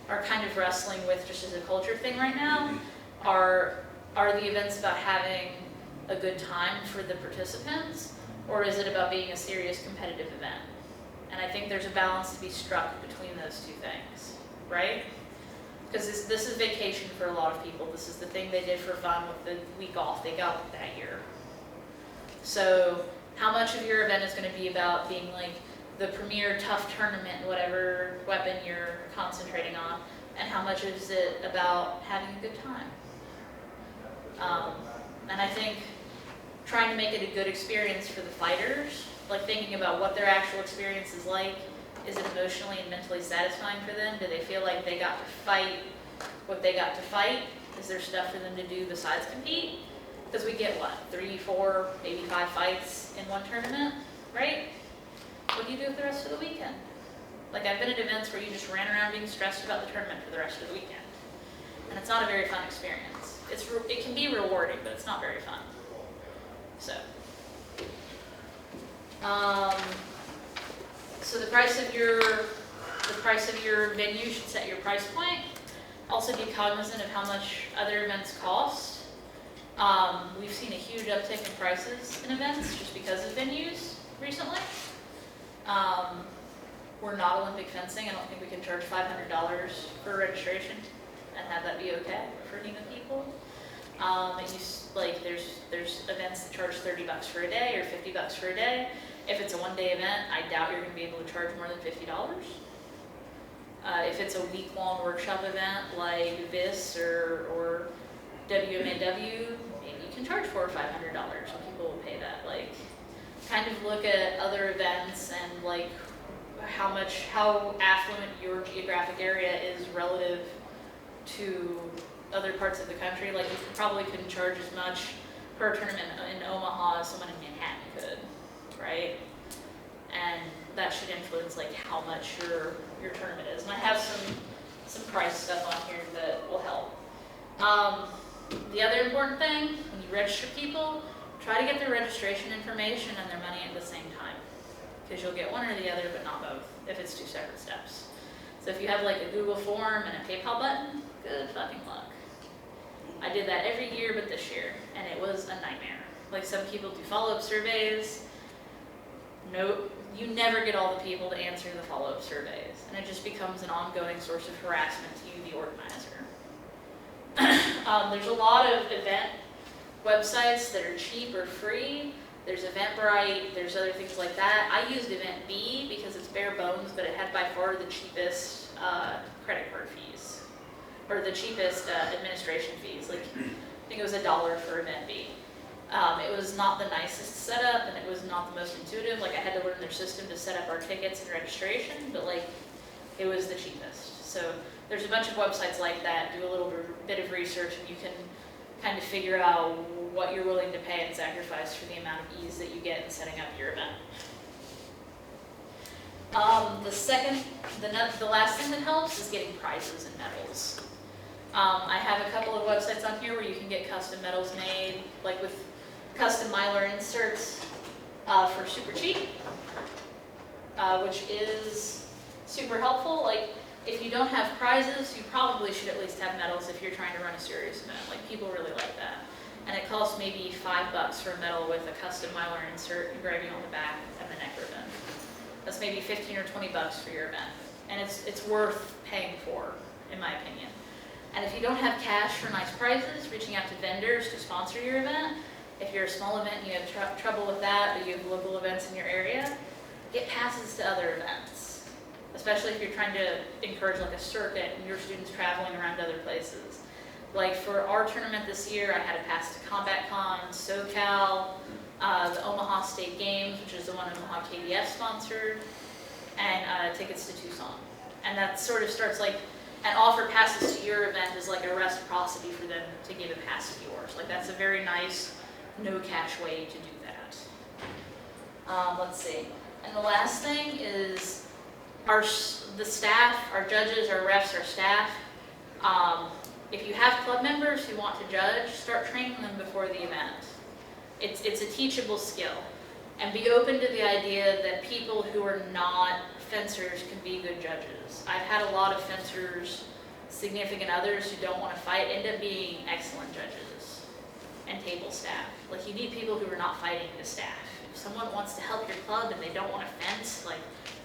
are kind of wrestling with just as a culture thing right now, are the events about having a good time for the participants, or is it about being a serious competitive event? And I think there's a balance to be struck between those two things, right? Because this is vacation for a lot of people. This is the thing they did for fun with the week off they got that year. So how much of your event is going to be about being like the premier tough tournament, whatever weapon you're concentrating on, and how much is it about having a good time? And I think trying to make it a good experience for the fighters, like thinking about what their actual experience is like. Is it emotionally and mentally satisfying for them? Do they feel like they got to fight what they got to fight? Is there stuff for them to do besides compete? Because we get what, 3, 4, maybe 5 fights in one tournament, right? What do you do with the rest of the weekend? Like, I've been at events where you just ran around being stressed about the tournament for the rest of the weekend. And it's not a very fun experience. It can be rewarding, but it's not very fun. So. So the price of your venue should set your price point. Also be cognizant of how much other events cost. We've seen a huge uptick in prices in events just because of venues recently. We're not Olympic fencing. I don't think we can charge $500 for registration and have that be okay for HEMA people. There's events that charge $30 for a day or $50 for a day. If it's a one-day event, I doubt you're going to be able to charge more than $50. If it's a week-long workshop event like this or WMAW, maybe you can charge $400 or $500 and people will pay that. Like, kind of look at other events and like how affluent your geographic area is relative to other parts of the country. Like, you probably couldn't charge as much per tournament in Omaha as someone in Manhattan could, right? And that should influence like how much your tournament is. And I have some price stuff on here that will help. The other important thing, when you register people, try to get their registration information and their money at the same time. Because you'll get one or the other, but not both, if it's 2 separate steps. So if you have like a Google form and a PayPal button, good fucking luck. I did that every year but this year, and it was a nightmare. Like, some people do follow-up surveys. Nope, you never get all the people to answer the follow-up surveys, and it just becomes an ongoing source of harassment to you, the organizer. There's a lot of event websites that are cheap or free. There's Eventbrite, there's other things like that. I used Event B because it's bare bones, but it had by far the cheapest credit card fees, or the cheapest administration fees. Like, I think it was $1 for Event B. It was not the nicest setup, and it was not the most intuitive. Like, I had to learn their system to set up our tickets and registration, but like, it was the cheapest. So there's a bunch of websites like that. Do a little bit of research, and you can kind of figure out what you're willing to pay and sacrifice for the amount of ease that you get in setting up your event. The last thing that helps is getting prizes and medals. I have a couple of websites on here where you can get custom medals made, like with custom Mylar inserts for super cheap, which is super helpful. Like, if you don't have prizes, you probably should at least have medals if you're trying to run a serious event. Like, people really like that. And it costs maybe $5 for a medal with a custom Mylar insert engraving on the back and the neck ribbon. That's maybe $15 or $20 for your event. And it's worth paying for, in my opinion. And if you don't have cash for nice prizes, reaching out to vendors to sponsor your event. If you're a small event and you have trouble with that, but you have local events in your area, get passes to other events, especially if you're trying to encourage like a circuit and your students traveling around to other places. Like for our tournament this year, I had a pass to Combat Con, SoCal, the Omaha State Games, which is the one Omaha KDF sponsored, and tickets to Tucson. And that sort of starts like, and offer passes to your event is like a reciprocity for them to give a pass to yours. Like that's a very nice, no cash way to do that. Let's see. And the last thing is the staff, our judges, our refs, our staff. If you have club members who want to judge, start training them before the event. It's a teachable skill. And be open to the idea that people who are not fencers can be good judges. I've had a lot of fencers, significant others who don't want to fight, end up being excellent judges and table staff. Like you need people who are not fighting the staff. If someone wants to help your club and they don't want to fence, like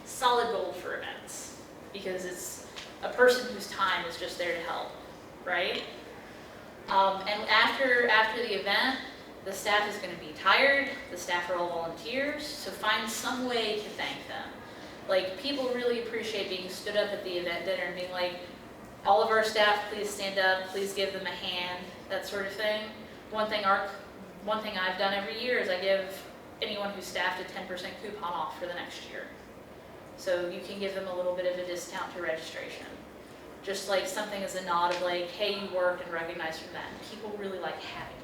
solid gold for events, because it's a person whose time is just there to help, right? And after the event, the staff is going to be tired. The staff are all volunteers, so find some way to thank them. Like people really appreciate being stood up at the event dinner and being like, all of our staff, please stand up, please give them a hand, that sort of thing. One thing I've done every year is I give anyone who staffed a 10% coupon off for the next year. So you can give them a little bit of a discount to registration. Just like something as a nod of like, hey, you worked and recognized for that. And people really like having